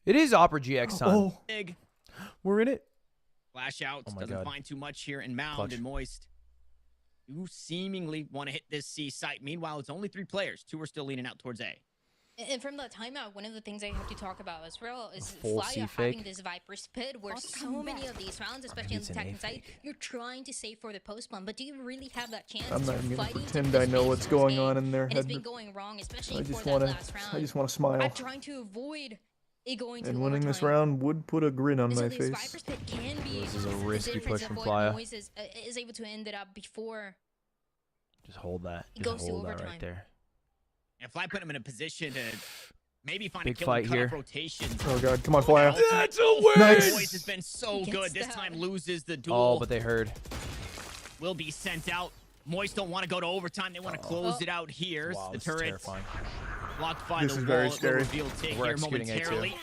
It is Opera GX time. Oh. Big. We're in it. Flash out. Oh my Doesn't God. find too much here in Mound Clutch. and Moist. You seemingly want to hit this C site. Meanwhile, it's only 3 players. 2 are still leaning out towards A. And from that timeout, one of the things I have to talk about as well is full Flya C having fake. this Viper spit where so many of these rounds, especially on the attacking side, you're trying to save for the post bomb, but do you really have that chance? I'm not even going to Fighting pretend I know what's going on in their and head. it's been going wrong, especially I for just that want last round. to. I just want to smile. I'm trying to avoid it going to And winning this overtime. round would put a grin on And so my this face. Viper spit can be This is a the risky difference push from of what Flya. Moist is able to end it up before Just hold that. it Just goes to hold that overtime. right there. And Fly put him in a position to maybe find Big a kill fight and cut here. off rotation. Oh god, come on, Flya. That's a win! Nice. Moist has been so good. This time loses the duel. Oh, but they heard. Will be sent out. Moist don't want to go to overtime. They want to close it out here. Wow, The this is turret terrifying. blocked by This the is very wall. scary. Reveal Tig We're here executing A too. momentarily.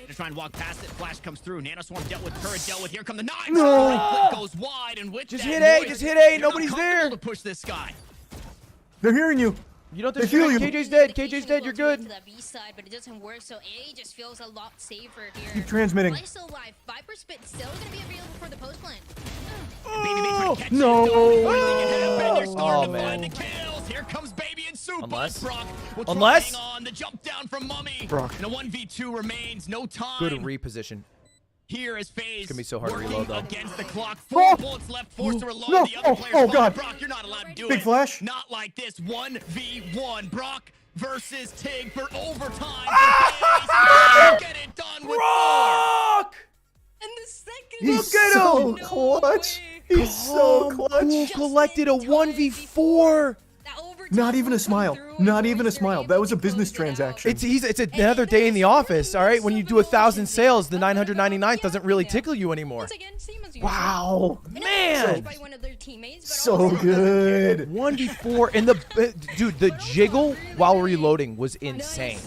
Gonna try and walk past it. Flash comes through. Nanoswarm dealt with. Turret dealt with. Here come the knives. No! Goes wide, and with Just that, hit A, Moist, just hit A, you're nobody's not there. comfortable to push this guy. They're hearing you. You don't They think feel you. KJ's dead. KJ's dead. You're good. To the B side, but it doesn't work, so A just feels a lot safer here. Keep transmitting. Fly still alive. Viper spit still gonna be available for the post plant. Baby trying to catch no. it. Don't really think it happened. They're starting to Oh, find man. the kills. Here comes Baby and Soup. Unless- Brock will try Unless- to hang on. The jump down from Mummy. Brock. And a 1v2 remains. No time. Good reposition. Here is FaZe. gonna be so hard to working reload, though. against the clock. Oh! 4 bullets left. Forced to reload. No. The other players Oh, find God. Brock, you're not allowed to do Big it. flash. Not like this. 1v1. Brock versus Tig for overtime. FaZe get it done with 4. Brock! And the second He's Look at so him. clutch. He's so clutch. Who collected a 1v4? Not even a smile. Not even a smile. That was a business transaction. It's another day in the office, all right? When you do 1,000 sales, the 999th doesn't really tickle you anymore. Once again, same as usual. Wow. Man. By one of their teammates, but So also- good. 1v4 and dude, the jiggle while reloading was insane.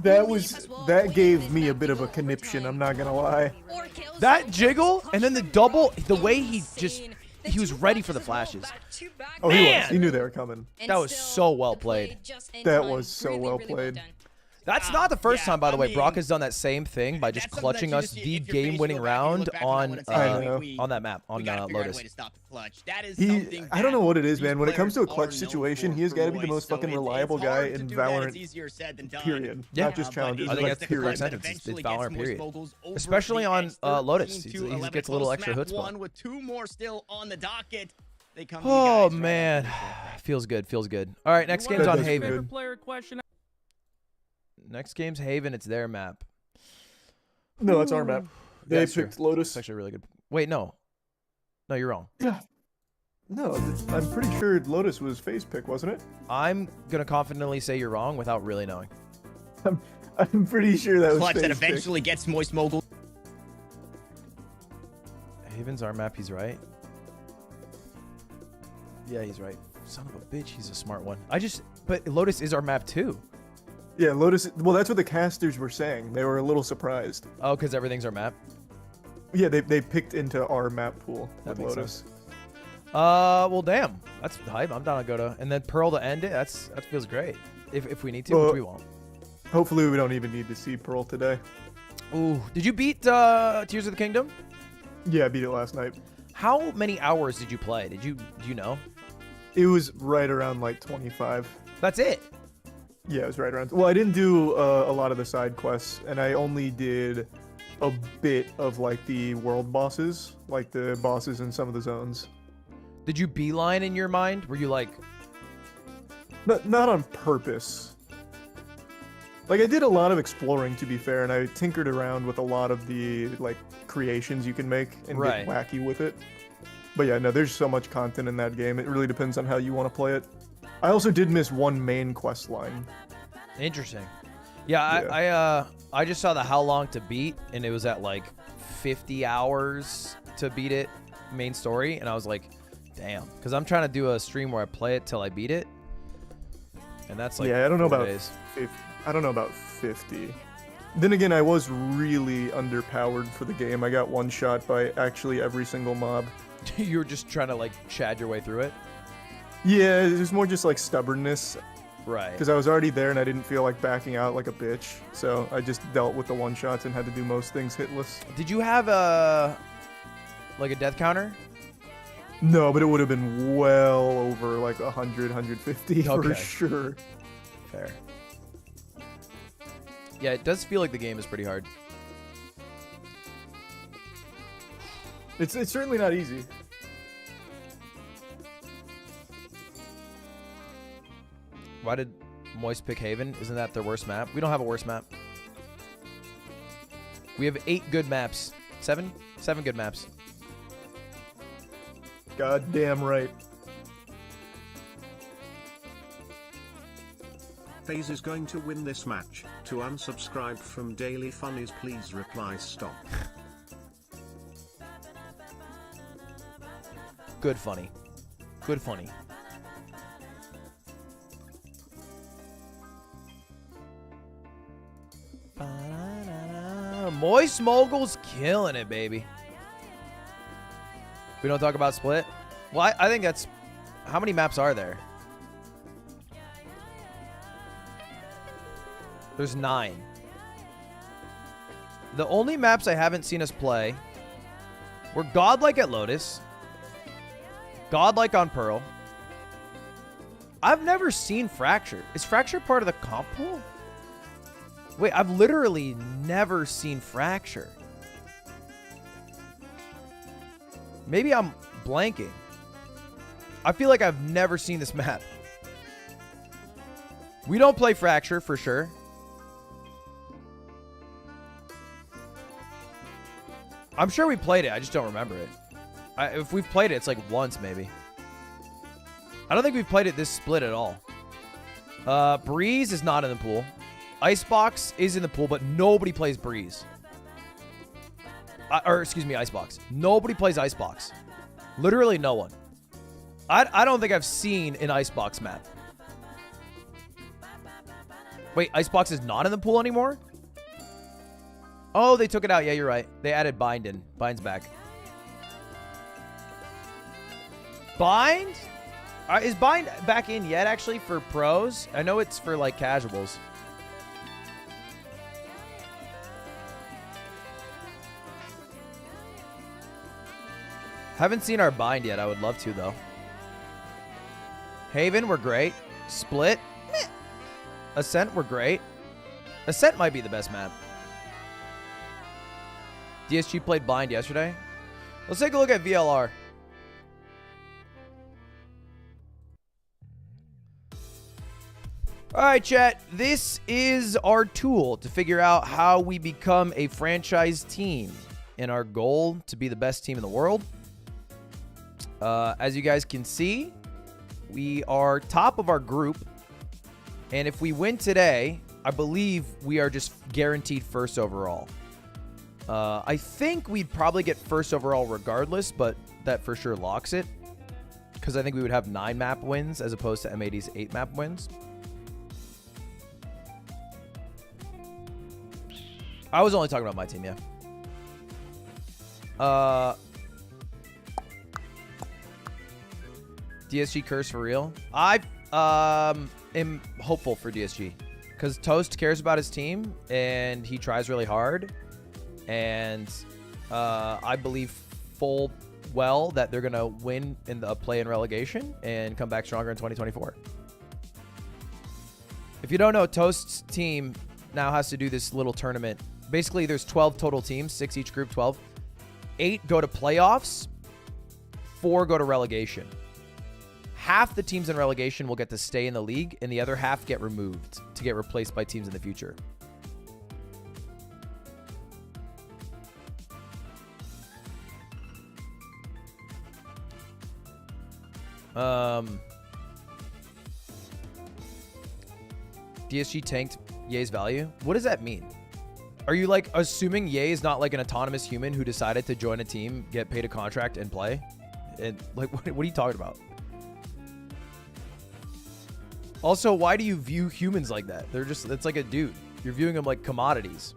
That gave me a bit of a conniption, I'm not gonna lie. Or kills That someone, jiggle and then the double, the way he insane. just he was ready for the flashes. Oh, he was. He knew they were coming. That was so well played. That was so well played. That's not the first time, by the way. Brock has done that same thing by just clutching us the game-winning round on that map, on Lotus. I don't know what it is, man. When it comes to a clutch situation, he has got to be the most fucking reliable guy in Valorant, period. Yeah. Not just challenges. I think that's the correct sentence. It's Valorant, period. Especially on Lotus. He gets a little extra chutzpah. With 2 more still on the docket. Oh, man. Feels good. Feels good. All right, next game's on Haven. Next game's Haven. It's their map. No, it's our map. They Yeah, picked sure. Lotus. It's actually really good. Wait, no. No, you're wrong. Yeah. No, I'm pretty sure Lotus was FaZe pick, wasn't it? I'm going to confidently say you're wrong without really knowing. I'm pretty sure that was Clutch FaZe that eventually gets Moist Moguls. Haven's our map. He's right. Yeah, he's right. Son of a bitch. He's a smart one. But Lotus is our map too. Yeah, Lotus. Well, that's what the casters were saying. They were a little surprised. Oh, because everything's our map? Yeah, they picked into our map pool with makes Lotus. sense. Well, damn. That's hype. I'm down to go to. And then Pearl to end it. That feels great. If we need to, which we won't. Hopefully, we don't even need to see Pearl today. Ooh. Did you beat Tears of the Kingdom? Yeah, I beat it last night. How many hours did you play? Do you know? It was right around like 25. That's it? Yeah, it was right around. Well, I didn't do a lot of the side quests, and I only did a bit of like the world bosses, like the bosses in some of the zones. Did you beeline in your mind? Were you like... Not on purpose. Like, I did a lot of exploring, to be fair, and I tinkered around with a lot of the like creations you can make and get wacky with it. But yeah, no, there's so much content in that game. It really depends on how you want to play it. I also did miss one main quest line. Interesting. Yeah, I just saw the how long to beat, and it was at like 50 hours to beat it, main story, and I was like, damn, because I'm trying to do a stream where I play it till I beat it, and that's like I don't know 4 about days. I don't know about 50. Then again, I was really underpowered for the game. I got one shot by actually every single mob. You were just trying to like chad your way through it. Yeah, it was more just like stubbornness. Right. Because I was already there and I didn't feel like backing out like a bitch. So I just dealt with the one shots and had to do most things hitless. Did you have like a death counter? No, but it would have been well over like 100, 150 for Okay. sure. Fair. Yeah, it does feel like the game is pretty hard. It's certainly not easy. Why did Moist pick Haven? Isn't that their worst map? We don't have a worst map. We have 8 good maps. 7 good maps. Goddamn right. FaZe is going to win this match. To unsubscribe from Daily Funnies, please reply stop. Good funny. Good funny. Moist Moguls killing it, baby. We don't talk about split? Well, I think that's... How many maps are there? There's 9. The only maps I haven't seen us play were Godlike at Lotus, Godlike on Pearl. I've never seen Fracture. Is Fracture part of the comp pool? Wait, I've literally never seen Fracture. Maybe I'm blanking. I feel like I've never seen this map. We don't play Fracture for sure. I'm sure we played it. I just don't remember it. If we've played it, it's like once maybe. I don't think we've played it this split at all. Breeze is not in the pool. Icebox is in the pool, but nobody plays Breeze. Or excuse me, Icebox. Nobody plays Icebox. Literally no one. I don't think I've seen an Icebox map. Wait, Icebox is not in the pool anymore? Oh, they took it out. Yeah, you're right. They added Bind in. Bind's back. Bind? Is Bind back in yet, actually, for pros? I know it's for, like, casuals. Haven't seen our Bind yet. I would love to, though. Haven, we're great. Split? Meh. Ascent, we're great. Ascent might be the best map. DSG played Blind yesterday. Let's take a look at VLR. All right, chat. This is our tool to figure out how we become a franchise team and our goal to be the best team in the world. As you guys can see, we are top of our group. And if we win today, I believe we are just guaranteed first overall. I think we'd probably get first overall regardless, but that for sure locks it. Because I think we would have 9 map wins as opposed to M80's 8 map wins. I was only talking about my team, yeah. DSG curse for real? I am hopeful for DSG. Because Toast cares about his team, and he tries really hard. And I believe full well that they're going to win in the play-in relegation and come back stronger in 2024. If you don't know, Toast's team now has to do this little tournament. Basically, there's 12 total teams, 6 each group, 12. 8 go to playoffs, 4 go to relegation. Half the teams in relegation will get to stay in the league, and the other half get removed to get replaced by teams in the future. DSG tanked Ye's value. What does that mean? Are you like assuming Ye is not like an autonomous human who decided to join a team, get paid a contract, and play? And like, what are you talking about? Also, why do you view humans like that? They're just, it's like a dude. You're viewing them like commodities.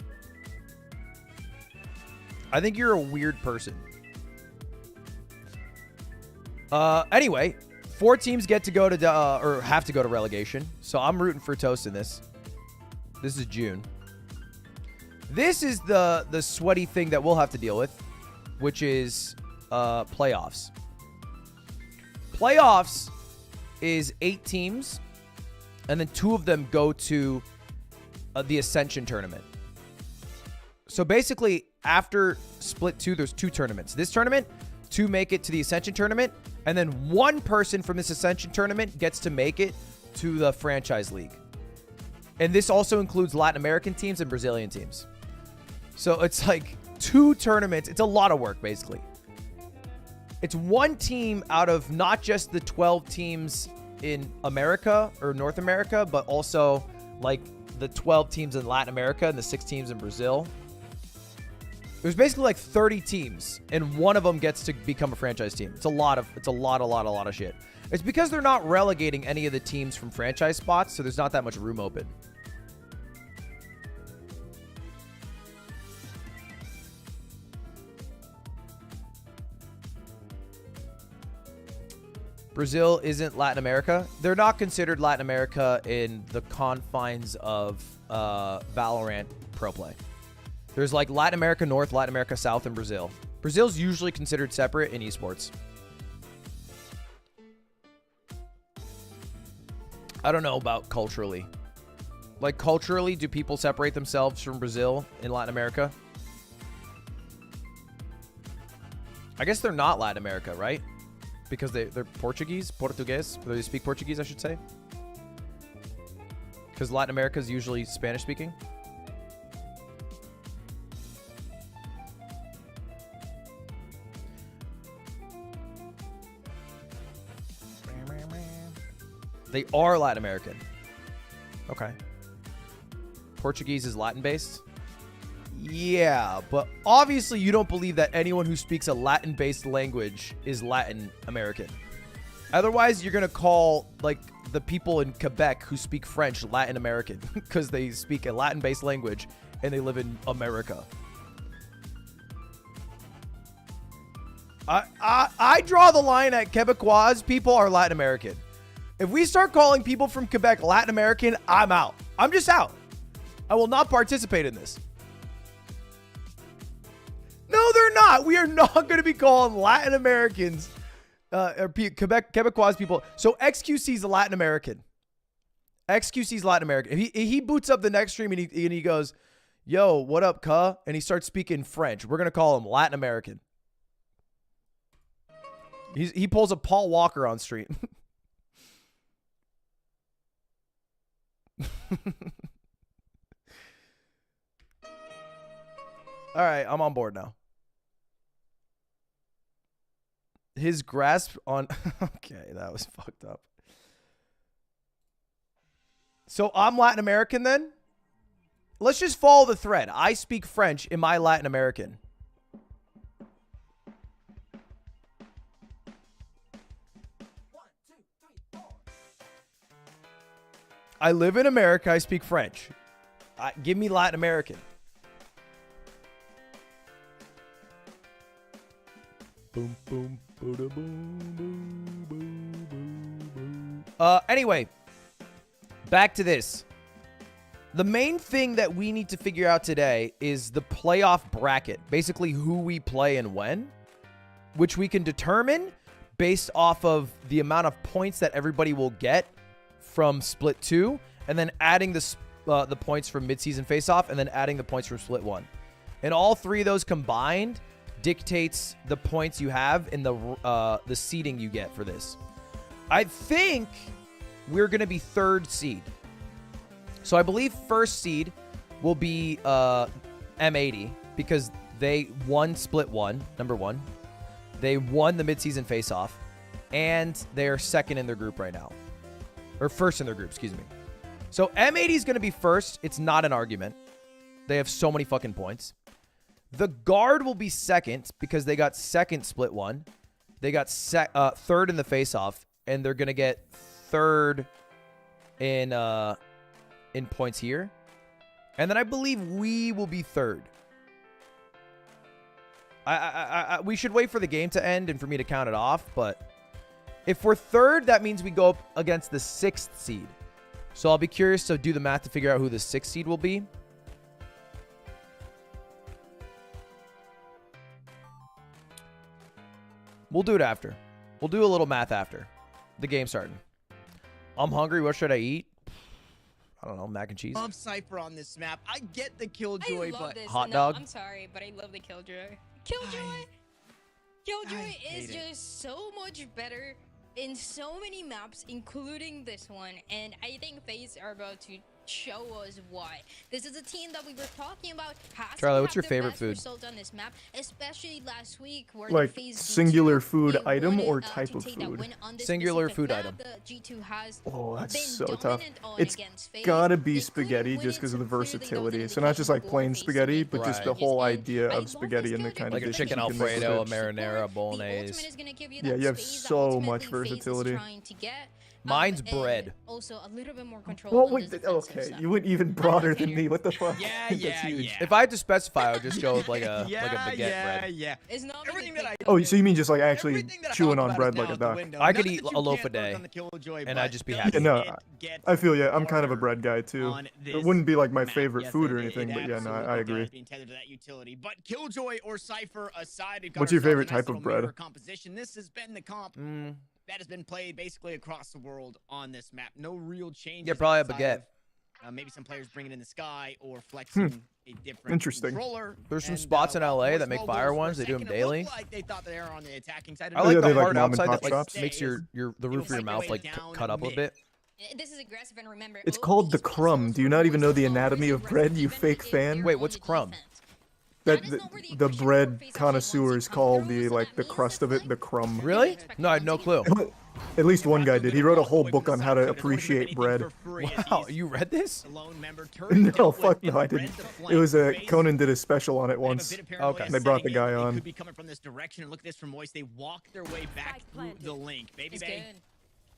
I think you're a weird person. Anyway, 4 teams get to go to, or have to go to relegation. So I'm rooting for Toast in this. This is June. This is the sweaty thing that we'll have to deal with, which is playoffs. Playoffs is 8 teams, and then 2 of them go to the Ascension tournament. So basically, after Split 2, there's 2 tournaments. This tournament, 2 make it to the Ascension tournament, and then 1 person from this Ascension tournament gets to make it to the Franchise League. And this also includes Latin American teams and Brazilian teams. So it's like 2 tournaments. It's a lot of work, basically. It's 1 team out of not just the 12 teams in America or North America, but also like the 12 teams in Latin America and the 6 teams in Brazil. There's basically like 30 teams, and 1 of them gets to become a franchise team. It's a lot of shit. It's because they're not relegating any of the teams from franchise spots, so there's not that much room open. Brazil isn't Latin America. They're not considered Latin America in the confines of Valorant pro play. There's like Latin America North, Latin America South, and Brazil. Brazil's usually considered separate in esports. I don't know about culturally. Like culturally, do people separate themselves from Brazil in Latin America? I guess they're not Latin America, right? Because they're Portuguese, Portuguese. They speak Portuguese, I should say. Because Latin America is usually Spanish speaking. They are Latin American. Okay. Portuguese is Latin based. Yeah, but obviously you don't believe that anyone who speaks a Latin-based language is Latin American. Otherwise, you're going to call like the people in Quebec who speak French Latin American because they speak a Latin-based language and they live in America. I draw the line at Quebecois people are Latin American. If we start calling people from Quebec Latin American, I'm out. I'm just out. I will not participate in this. No, they're not. We are not going to be calling Latin Americans or Quebecois people. So XQC is a Latin American. XQC is Latin American. If he boots up the next stream and he goes, yo, what up, cuh? And he starts speaking French. We're going to call him Latin American. He pulls a Paul Walker on stream. All right, I'm on board now. His grasp on... Okay, that was fucked up. So I'm Latin American then? Let's just follow the thread. I speak French. Am I Latin American? I live in America. I speak French. Give me Latin American. Boom, boom, boom, boom, boom, boom, boom, boom. Anyway, back to this. The main thing that we need to figure out today is the playoff bracket. Basically, who we play and when, which we can determine based off of the amount of points that everybody will get from Split 2, and then adding the points from Midseason Face-Off, and then adding the points from Split 1. And all three of those combined dictates the points you have in the seeding you get for this. I think we're going to be 3rd seed. So I believe 1st seed will be M80 because they won Split 1, number 1. They won the Midseason Face-Off, and they are 2nd in their group right now. Or 1st in their group, excuse me. So M80 is going to be 1st. It's not an argument. They have so many fucking points. The guard will be 2nd because they got 2nd Split 1. They got 3rd in the face-off, and they're going to get 3rd in points here. And then I believe we will be 3rd. We should wait for the game to end and for me to count it off, but if we're 3rd, that means we go up against the 6th seed. So I'll be curious to do the math to figure out who the 6th seed will be. We'll do it after. We'll do a little math after the game starting. I'm hungry. What should I eat? I don't know. Mac and cheese. Love Cypher on this map. I get the Killjoy, but hot dog. I'm sorry, but I love the Killjoy. Killjoy is just so much better in so many maps, including this one, and I think FaZe are about to show us why. This is a team that we were talking about. Charlie, what's your favorite food? On this map, especially last week, where like FaZe singular food item or type of food? Singular food item. G2 has oh, that's so tough. It's gotta be spaghetti just because of the versatility. So not just like plain spaghetti, but just the whole idea of spaghetti and the kind like of a chicken Alfredo, a marinara, bolognese. Yeah, you have so much versatility. Mine's bread. Also, a little bit more control. Well, wait, okay, you went even broader than me. What the fuck? Yeah, That's yeah, huge. yeah. If I had to specify, I would just go with like a baguette bread. Yeah. It's not Everything that I Oh, so you mean just like actually chewing on bread like a duck? I could eat a loaf a day, and I'd just be happy. Yeah, no, I feel yeah. I'm kind of a bread guy too. It wouldn't be like my favorite food or anything, but yeah, no, I agree. But Killjoy or Cypher aside, what's your favorite type of bread? Composition. This has been the comp that has been played basically across the world on this map. No real changes. Yeah, probably a baguette. Maybe some players bring it in the sky or flexing a different Interesting. controller. There's some spots in LA that make fire ones. They do them daily. Like they thought they were on the attacking side. I like Yeah, the they like part mom and outside pop that like shops. makes the roof of your mouth like cut up a bit. This is aggressive, and remember, It's called the crumb. Do you not even know the anatomy of bread, you fake fan? Wait, what's crumb? That the bread connoisseurs call the crust of it the crumb. Really? No, I had no clue. At least one guy did. He wrote a whole book on how to appreciate bread. Wow, you read this? No, fuck no, I didn't. It was Conan did a special on it once. Okay. And they brought the guy on. Could be coming from this direction. And look at this from Moist. They walk their way back through the link. Baby Bay.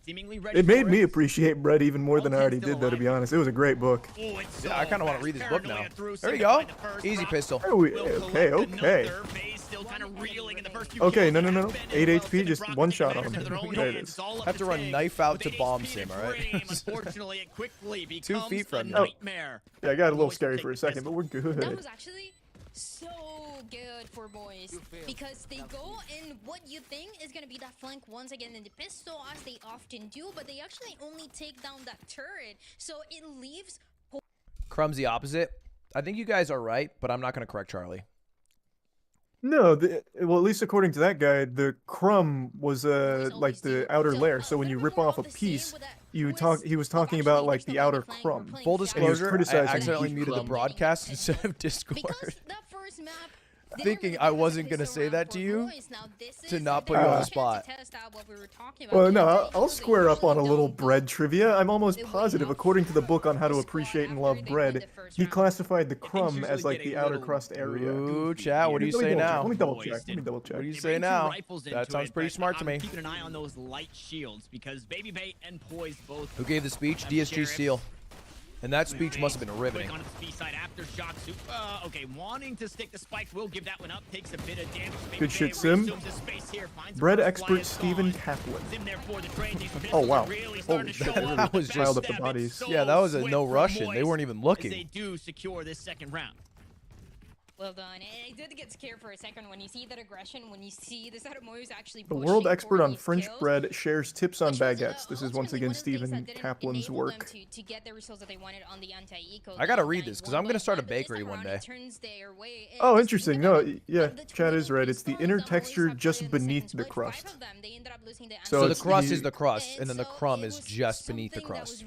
seemingly ready. It made for me appreciate bread even more than I already did, though, to be honest. It was a great book. Oh, it's Yeah, I kind of want to read this book now. There you go. go. Easy pistol. Oh, okay. Okay, no. 8 HP, just one shot on him. There it is. Have to run knife out to bomb sim, all right? Unfortunately, it quickly 2 feet from you. nightmare. Yeah, I got a little scary for a second, but we're That good. was actually so good for boys because they go in what you think is gonna be that flank once again in the pistol, as they often do, but they actually only take down that turret, so it leaves Crumb's the opposite. I think you guys are right, but I'm not going to correct Charlie. No, well, at least according to that guy, the crumb was like the outer layer. So when you rip off a piece, he was talking about like the outer crumb. Full disclosure, I criticizing accidentally each muted the crumb. broadcast instead of Discord. because that first map Thinking I wasn't gonna say that to you to not put you on the spot. Well, no, I'll square up on a little bread trivia. I'm almost positive, according to the book on how to appreciate and love bread, he classified the crumb as like the outer crust area. Ooh, chat, what do you say now? Let me double check. What do you say now? That sounds pretty smart to me. Keeping an eye on those light shields because Baby Bait and Poise both. Who gave the speech? DSG Seal. And that speech must have been riveting. On its B side after shot. Okay, wanting to stick the spike will give that one up. Takes a bit of damage. Good shit, Sim. Bread expert Stephen Kaplan. Oh wow! Holy shit! That was just piled up the bodies. Yeah, that was a no Russian. They weren't even looking. They do secure this second round. Well done. I did get scared for a second when you see that aggression, when you see this Moist actually The world expert on French bread shares tips on baguettes. This is once again Stephen Kaplan's work. I gotta read this because I'm gonna start a bakery one day. Oh, interesting. No, yeah, Chad is right. It's the inner texture just beneath the crust. So the it's crust is the crust, and then the crumb is just beneath the crust.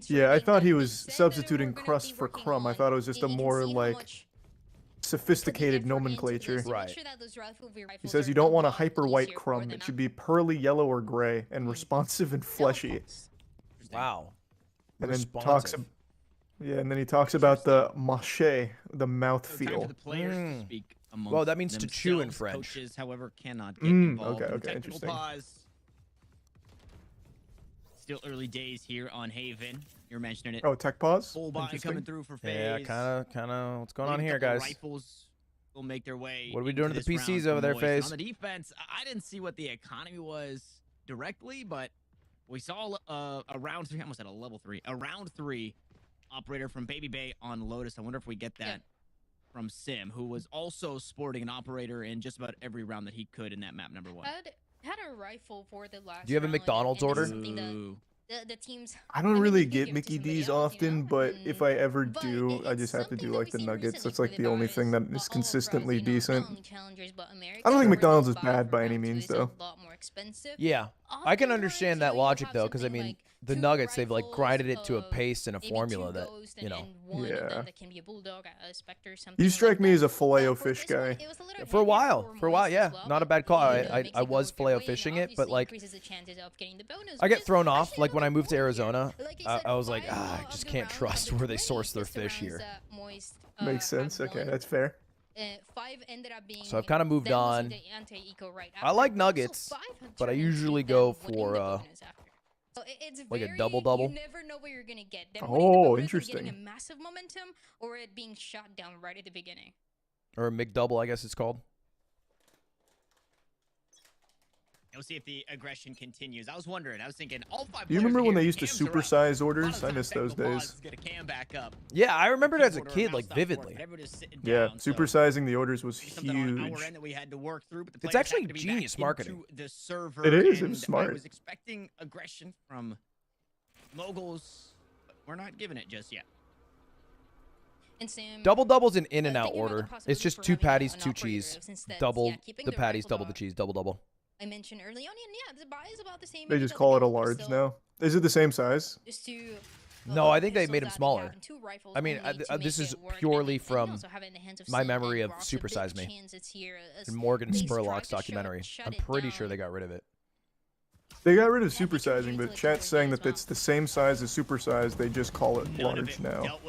Yeah, I thought he was substituting crust for crumb. I thought it was just a more like sophisticated nomenclature. Right. He says you don't want a hyper white crumb. It should be pearly yellow or gray and responsive and fleshy. Wow. And then and then he talks about the mâché, the mouth feel. Well, that means to chew in French. Coaches, however, cannot get involved. Okay, interesting. Still early days here on Haven. You're mentioning it. Oh, tech pause? Full buy coming through for FaZe. Yeah, kind of. What's going on here, guys? Rifles will make their way. What are we doing to the PCs over there, Moist. FaZe? On the defense, I didn't see what the economy was directly, but we saw a round 3, almost at a level 3, a round 3 operator from Baby Bay on Lotus. I wonder if we get that from Sim, who was also sporting an operator in just about every round that he could in that map number 1. Had a rifle for the last. Do you have a McDonald's order? The teams. I don't really get Mickey D's often, but if I ever do, I just have to do like the nuggets. That's like the only thing that is consistently decent. I don't think McDonald's is bad by any means, though. Yeah, I can understand that logic though, because I mean, the nuggets, they've like grinded it to a paste and a formula that, you know. Yeah. You strike me as a Filet-O-Fish guy. For a while, yeah, not a bad call. I was Filet-O fishing it, but like, I get thrown off. Like when I moved to Arizona, I was like, I just can't trust where they source their fish here. Makes sense. Okay, that's fair. So I've kind of moved on. I like nuggets, but I usually go for like a double-double. You never know what you're gonna get. Oh, interesting. Getting a massive momentum or it being shot down right at the beginning. Or a McDouble, I guess it's called. We'll see if the aggression continues. I was wondering. I was thinking all 5 Do you remember when they used to Cams are up. supersize orders? I miss those days. Get a cam back up. Yeah, I remember it as a kid, like vividly. Yeah, supersizing the orders was Something on our huge. end that we had to work through, but the It's players actually had to be genius back marketing. into the server, It is. It and was smart. I was expecting aggression from Moguls, but we're not giving it just yet. Double-double's an in-and-out order. It's just 2 patties, 2 cheese. Double the patties, double the cheese, double-double. I mentioned early on, and yeah, the buy is about the same. They just call it a large now. Is it the same size? No, I think they made them smaller. I mean, this is purely from my memory of Super Size Me and Morgan Spurlock's documentary. I'm pretty sure they got rid of it. They got rid of supersizing, but chat's saying that it's the same size as supersize. They just call it large now.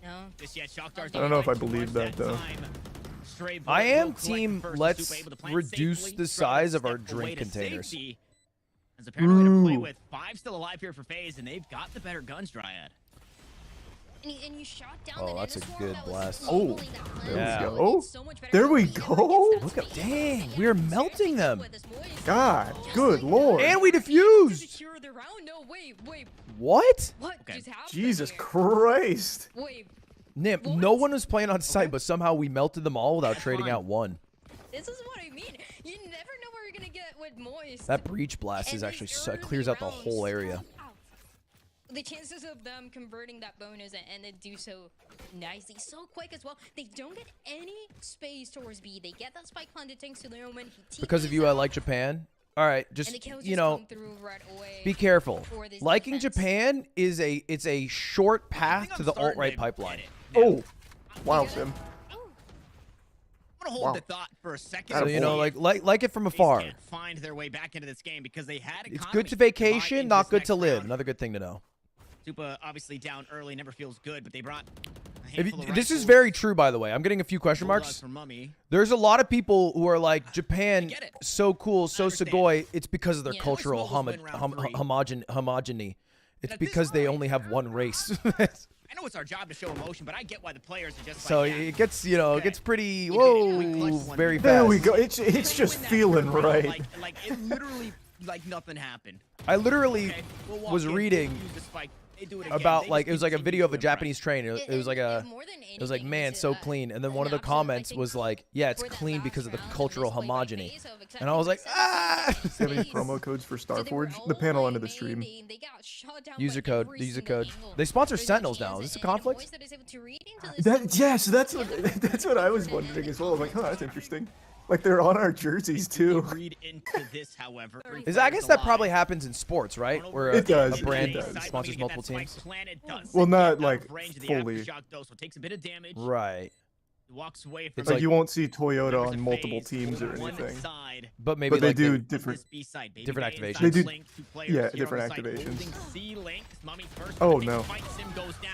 I don't know if I believe that though. I am team let's reduce the size of our drink containers. As apparently to play with 5 still alive here for FaZe, and they've got the better guns, Dryad. And you shot down Oh, that's a good blast. Oh, Yeah. there we go. There we go. Look at, dang, we are melting them. God, good lord. And we defused. No, wait. What? What Okay. just happened? Jesus there? Christ. Wait, Nimp, no one was playing on site, but somehow we melted them all without trading out one. this is what I mean. You never know what you're gonna get with Moist. That breach blast is And actually these it clears out the early whole rounds, area. The chances of them converting that bonus and they do so nicely, so quick as well. They don't get any space towards B. They get that spike planted thanks to the moment. Because of you, I like Japan. All right, just, you know, be careful. Liking Japan is it's a short path to the alt-right pipeline. Oh, wow, Sim. I'm gonna hold the thought for a second. So, you know, like it from afar. Can't find their way back into this game because they had It's good to vacation, not good to live. Another good thing to know. Super obviously down early, never feels good, but they brought This is very true, by the way. I'm getting a few question marks. There's a lot of people who are like, Japan, so cool, so Sugoi. It's because of their cultural homogeny. It's because they only have one race. I know it's our job to show emotion, but I get why the players are just so like, yeah, it gets, you know, it gets pretty, whoa, very fast. There we go. It's just feeling right. Like it literally, like nothing happened. I literally Okay, we'll walk was in, reading we'll use the spike, they do it again. about They like just it was like a continue video of to a impress. Japanese train. It was like it was like, man, so clean. And then one of the comments was like, yeah, it's clean because of the cultural homogeny. And I was like, ah. Do you have any promo codes for Starforge? The panel under the stream. User code. They sponsor Sentinels now. Is this a conflict? Yes, that's what I was wondering as well. I'm like, huh, that's interesting. Like they're on our jerseys too. Read into this, however. I guess that probably happens in sports, right? Where It does, a brand it does. sponsors multiple teams. Well, not like fully. Takes a bit of damage. Right. Walks away from It's Like like- you won't see Toyota on multiple teams or anything. But maybe But they like do the- different. different activations. They do, yeah, different activations. Oh no!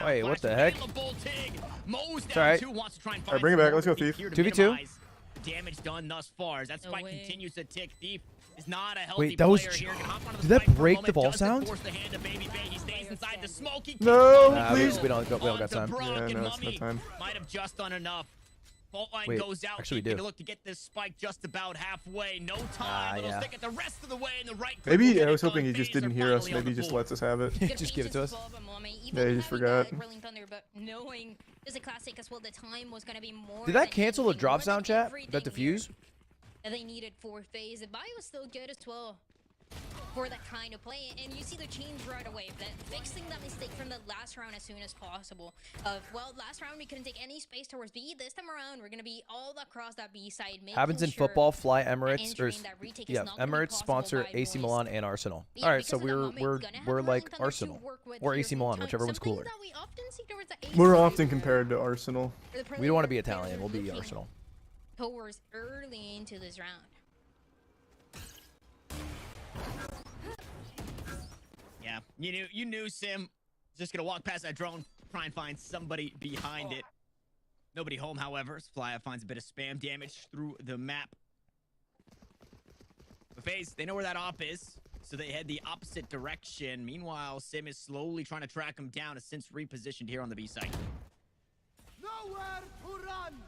Wait, what the heck? It's alright. Alright, bring it back. Let's go, Thief. 2v2. Damage done thus far as that spike continues to tick. Thief is not a healthy Wait, that was player here. Can hop onto the did that spike for a break moment, the ball doesn't sound? force the hand of Baby Bay. He stays inside the smoke. He No, can't please. we don't got onto time. Brock, Yeah, and no, it's no Mummy time. might have just done enough. Fault line Wait, goes out. actually we He's gonna do. look to get this spike just about halfway. No time. It'll yeah. stick it the rest of the way in the right. Maybe I was hoping he just didn't hear us. Maybe he just lets us have it. Just give it to us. Yeah, he just forgot. There's a classic as well. The time was gonna be more. Did that than cancel the anything, drop more sound than chat? everything That here defuse? that they needed for FaZe. The buy was still good as well for that kind of play, and you see the change right away. That fixing that mistake from the last round as soon as possible. Well, last round we couldn't take any space towards B. This time around we're gonna be all across that B side. Happens in sure football. Fly Emirates or entering that retake is yeah, not gonna be Emirates possible sponsor by AC Moist. Milan and Arsenal. Yeah, All right, because so of the moment, we're gonna have we're Rolling like Thunder to Arsenal work with or here AC in Milan, time. whichever one's Something cooler. that we often see towards the A We're side often where compared to Arsenal. the We don't want to be players Italian. We'll be looking Arsenal. towards early into this round. Yeah, you knew Sim was just gonna walk past that drone, try and find somebody behind it. Nobody home, however. Flya finds a bit of spam damage through the map. But FaZe, they know where that op is, so they head the opposite direction. Meanwhile, Sim is slowly trying to track him down, has since repositioned here on the B site.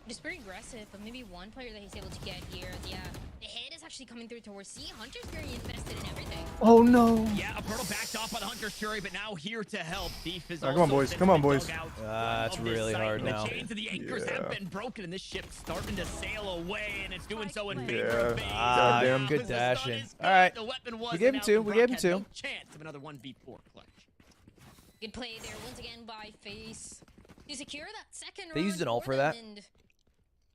It's pretty aggressive, but maybe one player that he's able to get here. Yeah, the hit is actually coming through towards C. Hunter's very invested in everything. Oh no! Yeah, a Pirtle backed off by the Hunter's Fury, but now here to help. Thief is Alright, come on, also boys. sitting Come on, in the boys. dugout That's of this really site. hard The now. chains of the anchors have been broken, and this ship's starting to sail away, and it's doing so in favor Yeah. of FaZe. Goddamn. Good The stun dashing. is good. All right. The weapon was We gave him out, two. and We gave him Brock had two. no chance of another 1v4 clutch. Good play there once again by FaZe to secure that second They round used an ult for them, that?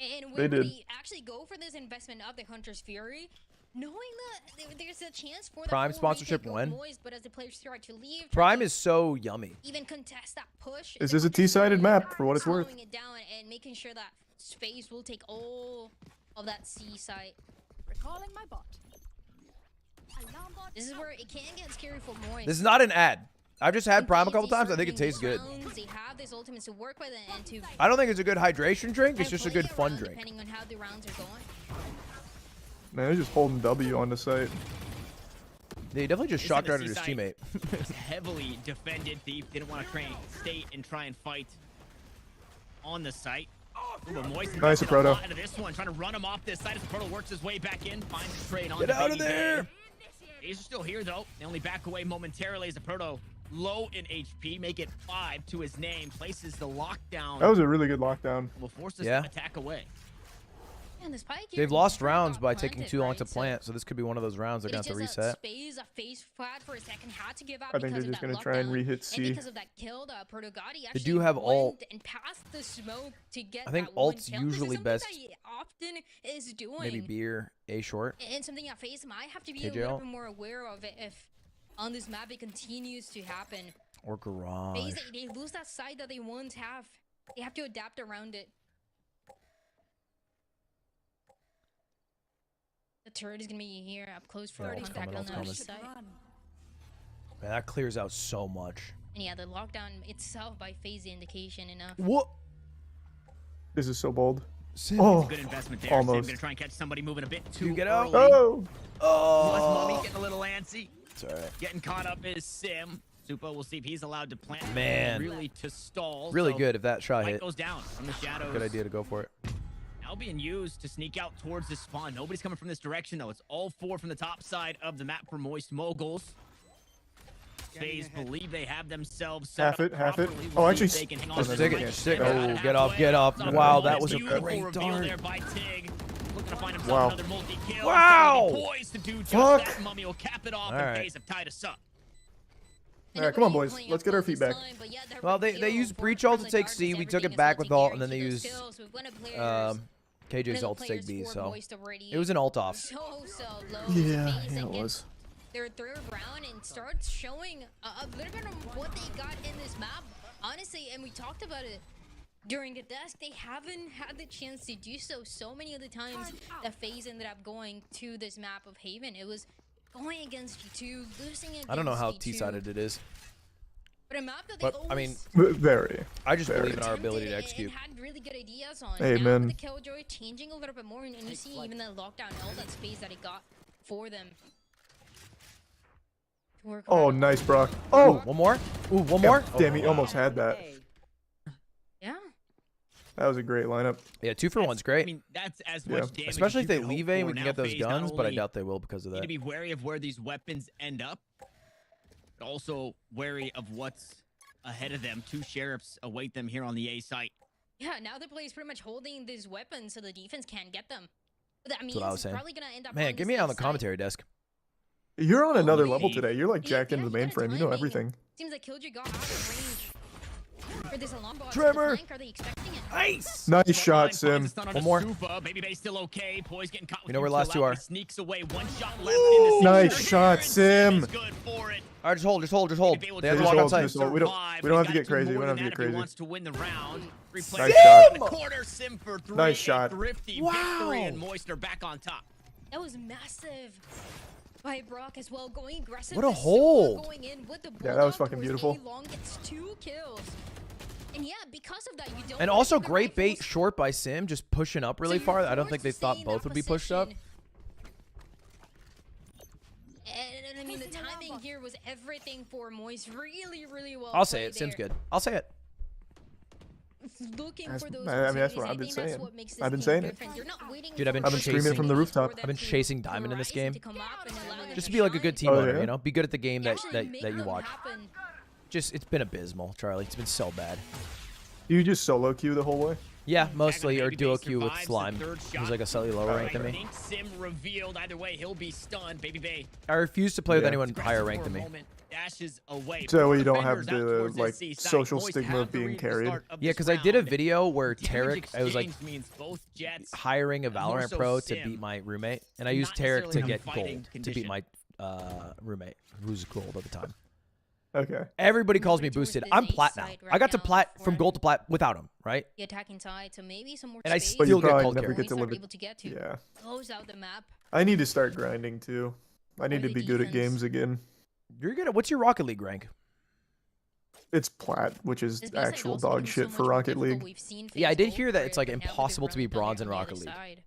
And They when did. we actually go for this investment of the Hunter's Fury, knowing that there's a chance for the Prime full sponsorship retake of win? Moist, but as the players start to leave, Prime trying is so yummy. to even contest that push. Is the this a Hunter's T-sided Fury map for what it's worth? slowing it down and making sure that space will take all of that C site. Recalling my bot. Alarm bot This is where it can get scary for Moist. This is not an ad. I've just had Prime a couple These times. I think it certain tastes good. rounds, They have this ultimate to work with and to I don't think it's a good hydration drink. It's and just a play good fun around drink. Depending on how the rounds are going. Man, they're just holding W on the site. They definitely just This shocked other out at his C-side teammate. is heavily defended. Thief didn't want to stay and try and fight on the site. Ooh, but Moist Nice, invested a Proto. lot into this one, trying to run him off this side as Proto works his way back in, finds a trade on Get the out of baby there! Bay. He's still here though. They only back away momentarily as the Proto low in HP, make it 5 to his name, places the lockdown. That was a really good lockdown. Will force this Yeah. attack away. And the spike here They've lost never rounds got by taking planted, too long right? to plant, so this could be one of those rounds they're It gonna is have to just reset. a FaZe flat for a second, had to give out I think because they're of just that gonna try and lockdown. re-hit C. And because of that kill, Protogati actually do have ult. went and passed the smoke to get I think that one ult's kill. This is usually something best- that he often is doing. Maybe beer, A short. And something that FaZe might have to be a KJ little ult. bit more aware of it if on this map it continues to happen. Or garage. FaZe, they lose that side that they once have. They have to adapt around it. The turret is gonna be here up close for Yeah, a ult's contact coming, on ult's the coming. other side. Man, that clears out so much. And yeah, the lockdown itself by FaZe indication enough. What? This is so bold. Sim. Oh, Good investment there. almost. Sim gonna try and catch somebody moving a bit too You get out? early. Oh, Was Mummy Oh. getting a little antsy. It's alright. Getting caught up is Sim. Supa, we'll see if he's allowed to plant. Man. Really to stall. Really so good if that shot Light hit. goes down from the shadows. Good idea to go for it. Now being used to sneak out towards the spawn. Nobody's coming from this direction, though. It's all 4 from the top side of the map for Moist Moguls. FaZe believe they have themselves set Half up it, half it. properly. Oh, We'll see actually, if they can hang on just to stick the it, right stick it. side. Oh, get up, get up. Halfway. Wow, that was a Beautiful great reveal dart. there by Tig. Looking to find himself Wow. another multi-kill. Wow. So poised to do just Fuck. that. Mummy will cap it off, All and right. FaZe have tied us up. And Alright, come on, nobody boys. playing Let's up get our close feet this back. time, but yeah, the Well, they reveal used for breach ult to the take guards C. is We took everything it as back well with to ult, carry and then they those used kills. We've won a players- KJ's one of ult the to take players B, for so Moist already it was an ult off. so low. yeah, FaZe yeah, it gets was. their third round and starts showing a little bit of what they got in this map. Honestly, and we talked about it during the desk, they haven't had the chance to do so. So many of the times that FaZe ended up going to this map of Haven, it was going against G2, losing against I don't know how G2, T-sided it is. but a map that they But, always I mean, Very. I just Very. believe in our ability to attempted execute. and had really good ideas on. Hey, now man. with the Killjoy changing a little bit more, and you see even the lockdown, all that space that it got for them. To work Oh, around. nice, Brock. Ooh, Oh, one more? Ooh, one more? damn, he almost had that. Yeah. That was a great lineup. Yeah, 2 for 1's I great. mean, that's as Yeah. much damage Especially as if you they could leave hope A, for. we can Now get those FaZe not guns, but I only doubt they will because of need to that. be wary of where these weapons end up, but also wary of what's ahead of them. 2 sheriffs await them here on the A site. Yeah, now the play is pretty much holding these weapons so the defense can't get them. But that means what I was saying. probably gonna end up Man, get me the on the safe side. commentary desk. You're on another Holy. level today. You're like Yeah, jacked yeah, into the you got mainframe. You know timing. everything. Seems like Killjoy got out of range for this alarm bot. Tremor. Are they expecting it? Nice! Nice shot, Finds Sim. a stun onto One more. Supa. Baby Bay's still okay. Poise getting caught with We know where two last 2 out, are. but he sneaks away. 1 shot left in the Nice center shot, here, and Sim. is good for it. All right, just hold, just hold, just hold. Baby Bay will They have to just walk hold, outside. just hold. We don't have to He's get got crazy. more We don't have to than get that if he crazy. wants to win the round. Replay Nice in shot. the corner. Sim for 3. Nice A shot. thrifty Wow. victory, and Moist are back on top. That was massive by Brock as well, going aggressive. What a as Supa hold. Going in with the Yeah, that was bulldog fucking towards beautiful. A-Long gets 2 kills. And yeah, because of that, you don't. And wanna also take the great bait rifles. short by Sim, just pushing up really So far. you're I don't forced think they to thought stay in both that would be pushed up. position. And I mean, the timing here was everything for Moist. Really, really well. I'll say played it. Sim's there. good. I'll say it. Looking That's- for those. I mean, that's opportunities, what and I've I been think that's saying. what makes this I've been game saying it. different. You're not waiting Dude, I've been for screaming it from the for rooftop. them I've been to chasing diamond in this rise game. to come up and allow them Just to to be like a shine. good team Oh, owner, yeah? you know? Be good at the game that Actually make you them watch. happen. Just, it's been abysmal, Charlie. It's been so bad. You just solo queue the whole way? Yeah, mostly, or Baby Bay duo queue with survives the Slime. third He's shot. like a slightly lower rank than I me. think Sim revealed. Either way, he'll be stunned. Baby Bay I refuse to play with Yeah. anyone higher aggressive ranked for than a me. moment, dashes away. So Four you don't have defenders out the, towards like, C side. social Moist stigma have of the being lead at the carried. start of Yeah, this because I did a round. video where Damage Tarek, I was like exchange means both Jets hiring a more Valorant so pro to Sim, beat my roommate, and I used not Tarek necessarily to in a get fighting gold to condition. beat my roommate, who's gold at the time. Okay. Everybody calls me Moving towards boosted. this I'm A plat now. side I right got to now plat for from gold to plat without him, right? The attacking side, so maybe some more And I space. But still you get probably cold never carry. get to Moist live are it. able to get to. Yeah. Close out the map. I need to start grinding too. I need Or to the be good at defense. games again. You're good at, what's your Rocket League rank? It's plat, which is This B side actual also dog becomes so shit much for more Rocket difficult. League. We've seen Yeah, I FaZe did go hear that for it's it, like but now with the impossible to be running done bronze in on the Rocket other League. side.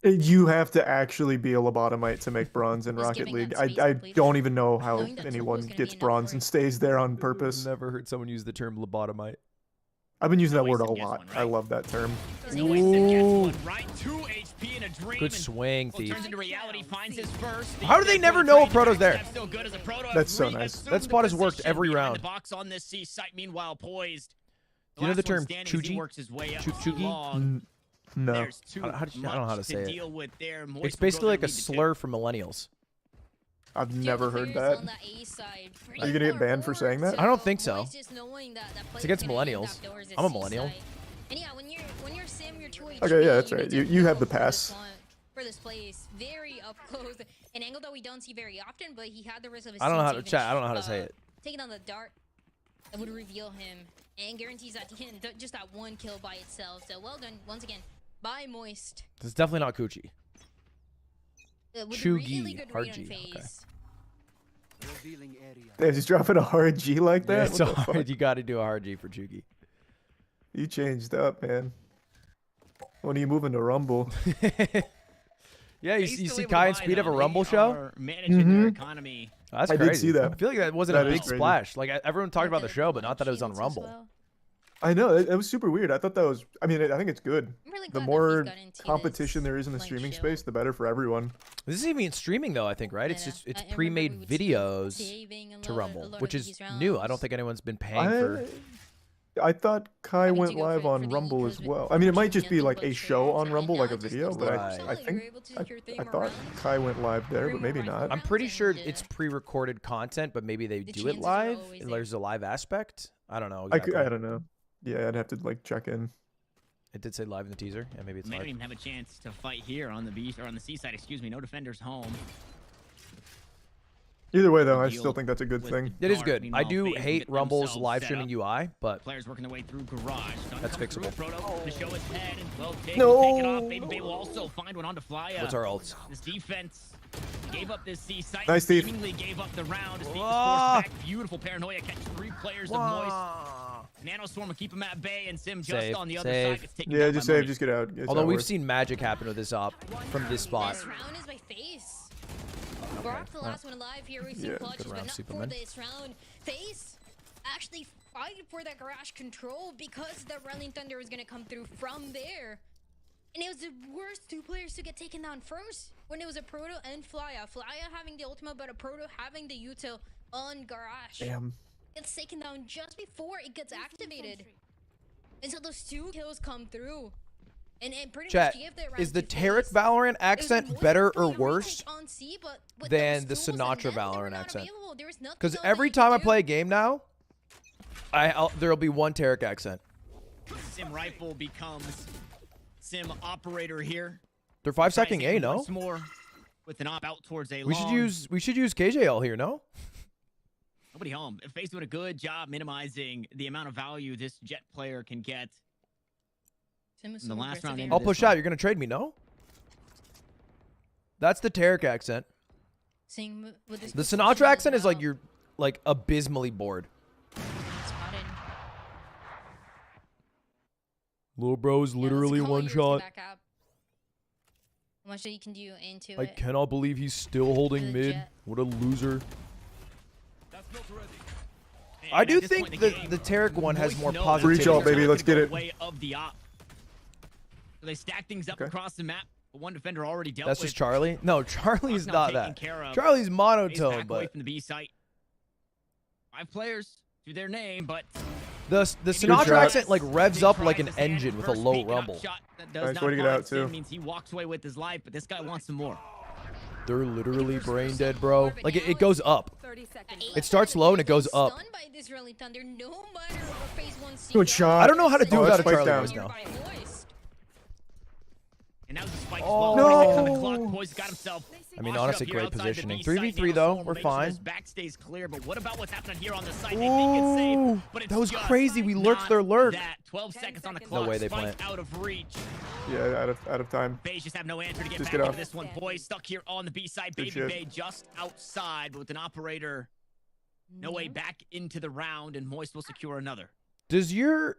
You have to actually be a lobotomite to make bronze in Just Rocket giving League. that space I to play don't for. even know how Knowing that anyone Tool's gonna gets be enough bronze for and it. stays there on purpose. Never heard someone use the term lobotomite. I've been using that word a Always guess lot. one, I right? love that term. He always said, guess what, right? 2 HP in a dream. Good and, swing, well, Thief. turns into reality, finds his first. How do they never know a Proto's there? That's still good as a Proto. That's so nice. That spot has worked every Behind round. The box on this C site, meanwhile poised. Do you know the last one term standing as he chuji? works his way up Chugi? long. No. There's too I don't know how to much say it. deal with there. Moist It's will go basically there like a and lead the two. slur for millennials. I've never heard that. Are you gonna get banned for saying that? I don't think so. It's against millennials. I'm a millennial. And yeah, when you're Sim, you're 2 Okay, yeah, that's right. You have the pass. For this place, very up close, an angle that we don't see very often, but he had the risk of his I don't know team how to to chat. even, I don't know how to say it. taking on the dart that would reveal him and guarantees at the end just that one kill by itself. So well done once again by Moist. This is definitely not Coochie. With a really Chugi, good hard read on G, okay. FaZe. They're just dropping a hard G like that? It's What the hard. fuck? You got to do a hard G for Chugi. You changed up, man. When are you moving to Rumble? Yeah, you, He's you still see able to Kai and buy, Speed have a though. Rumble They show? are managing their Mhm. economy. That's I crazy. did see that. I feel like that wasn't That a is big crazy. splash. Like everyone talked about the show, but not that it was on Rumble. I know, it was super weird. I thought that was, I mean, I think it's good. I'm really The glad that more he's got into competition this, there is in the like, streaming show. space, the better for everyone. This isn't even streaming though. I think right. It's Yeah, just it's I remember pre-made we would see videos saving a to lot- a Rumble, lot which of is these new. I rounds. don't think anyone's been paying for. I thought Kai Having to went go live for on the Rumble ecos as with well. I mean, it might just be nothing like but a show on shares, Rumble, and like a now just video, looks but like Right. so I you're think able to I, secure I 3 more thought rounds. Kai went live there, Three but more maybe rifle not. I'm pretty rounds sure and, it's pre-recorded content, but maybe they the do it chances are live. always And there. there's a live aspect. I don't know. I Exactly. don't know. Yeah, I'd have to like check in. It did say live in the teaser. Yeah, maybe it's May live. not even have a chance to fight here on the B or on the C side. Excuse me. No defenders home. Either way, though, I Deal still think that's a good with thing. the It is dark. good. I Meanwhile, do FaZe will hate get Rumble's themselves live set streaming up. UI, but Players working their way through garage. That's Come through, fixable. Proto to show his head and well take, No. take it off. Baby Bay will also find one onto Fly. what's our ults? This defense gave up this C site. Nice, Steve. Seemingly gave up the round. As Steve is Whoa. forced back. Beautiful paranoia. Catch 3 players of Moist. Nanoswarm will keep him at bay, and Sim just Save, on the other save. side gets taken Yeah, down just by save, Money. just get out. It's Although not we've worth- seen magic happen with this op from this spot. This round is by FaZe. Brock, the last one alive here. We've seen Yeah, clutches, good but round, not Superman. for this round. FaZe actually fighted for that garage control because the Rolling Thunder was gonna come through from there. And it was the worst 2 players to get taken down first when it was a Proto and Flya. Flya having the ultimate, but a Proto having the util on garage. Damn. Gets taken down just before it gets activated. And so those 2 kills come through. And pretty Chat, much give that round is the to Tarek FaZe. Valorant It was accent Moist better or playing worse retake on C, but with than those the tools and Sinatra them, they were Valorant not accent? available. There was nothing Because else that every you could time I do. play a game now, there'll be one Tarek accent. Sim Rifle becomes Sim Operator here. They're 5 Tries second it A, no? once more with an op out towards a We should use KJL here, no? nobody home. FaZe doing a good job minimizing the amount of value this Jet player can get. Sim was in the so last aggressive round here. into I'll this push one. out. You're gonna trade me, no? That's the Tarek accent. Seeing with this The position Sinatra as accent is like well. you're like abysmally bored. Spotted. Little bro is Yeah, literally let's call one yours shot. back up. How much that you can do into I it. cannot believe he's still holding The mid. Jet. What a loser. And I at do this think point in the game, Tarek one has Moist more knows positivity. Breach all, they're baby, not let's gonna get go it. Way of the op. So they stack things up Okay. across the map. But one defender already dealt That's with. just Charlie? No, Charlie's Not not taken that. care of. Charlie's FaZe monotone, back away but from the B site. 5 players to their name, but the Sinatra shot. accent like revs Big up like prize an is handed. engine with a First low peek, knock rumble. shot that does Nice not way to get find out, Sim too. means he walks away with his life, but this guy wants some more. They're literally brain dead, bro. Like it goes up. 30 seconds. It starts low and it goes up. Stunned by this Rolling Thunder, no matter what phase 1C Good does. shot. I don't know how to do Oh, without that's a spiked Charlie down. voice now. By Moist. And now the spike Oh. as well. 26 on the clock. Poise got himself. I mean, washed up honestly, here great outside the positioning. B site. 3v3 Now though, Storm we're makes sure fine. his back stays clear, but what about what's happening here on the side? They think it's safe, Ooh, but it's that was just crazy. We lurked not their lurk. That 12 seconds on the 10 clock. No way they Spike plant. out of reach. Yeah, out of time. FaZe just have no answer to get Just back get into off. this one. Boys stuck here on the B side. Good Baby shit. Bay just outside, but with an operator, no way back into the round, and Moist will secure another. Does your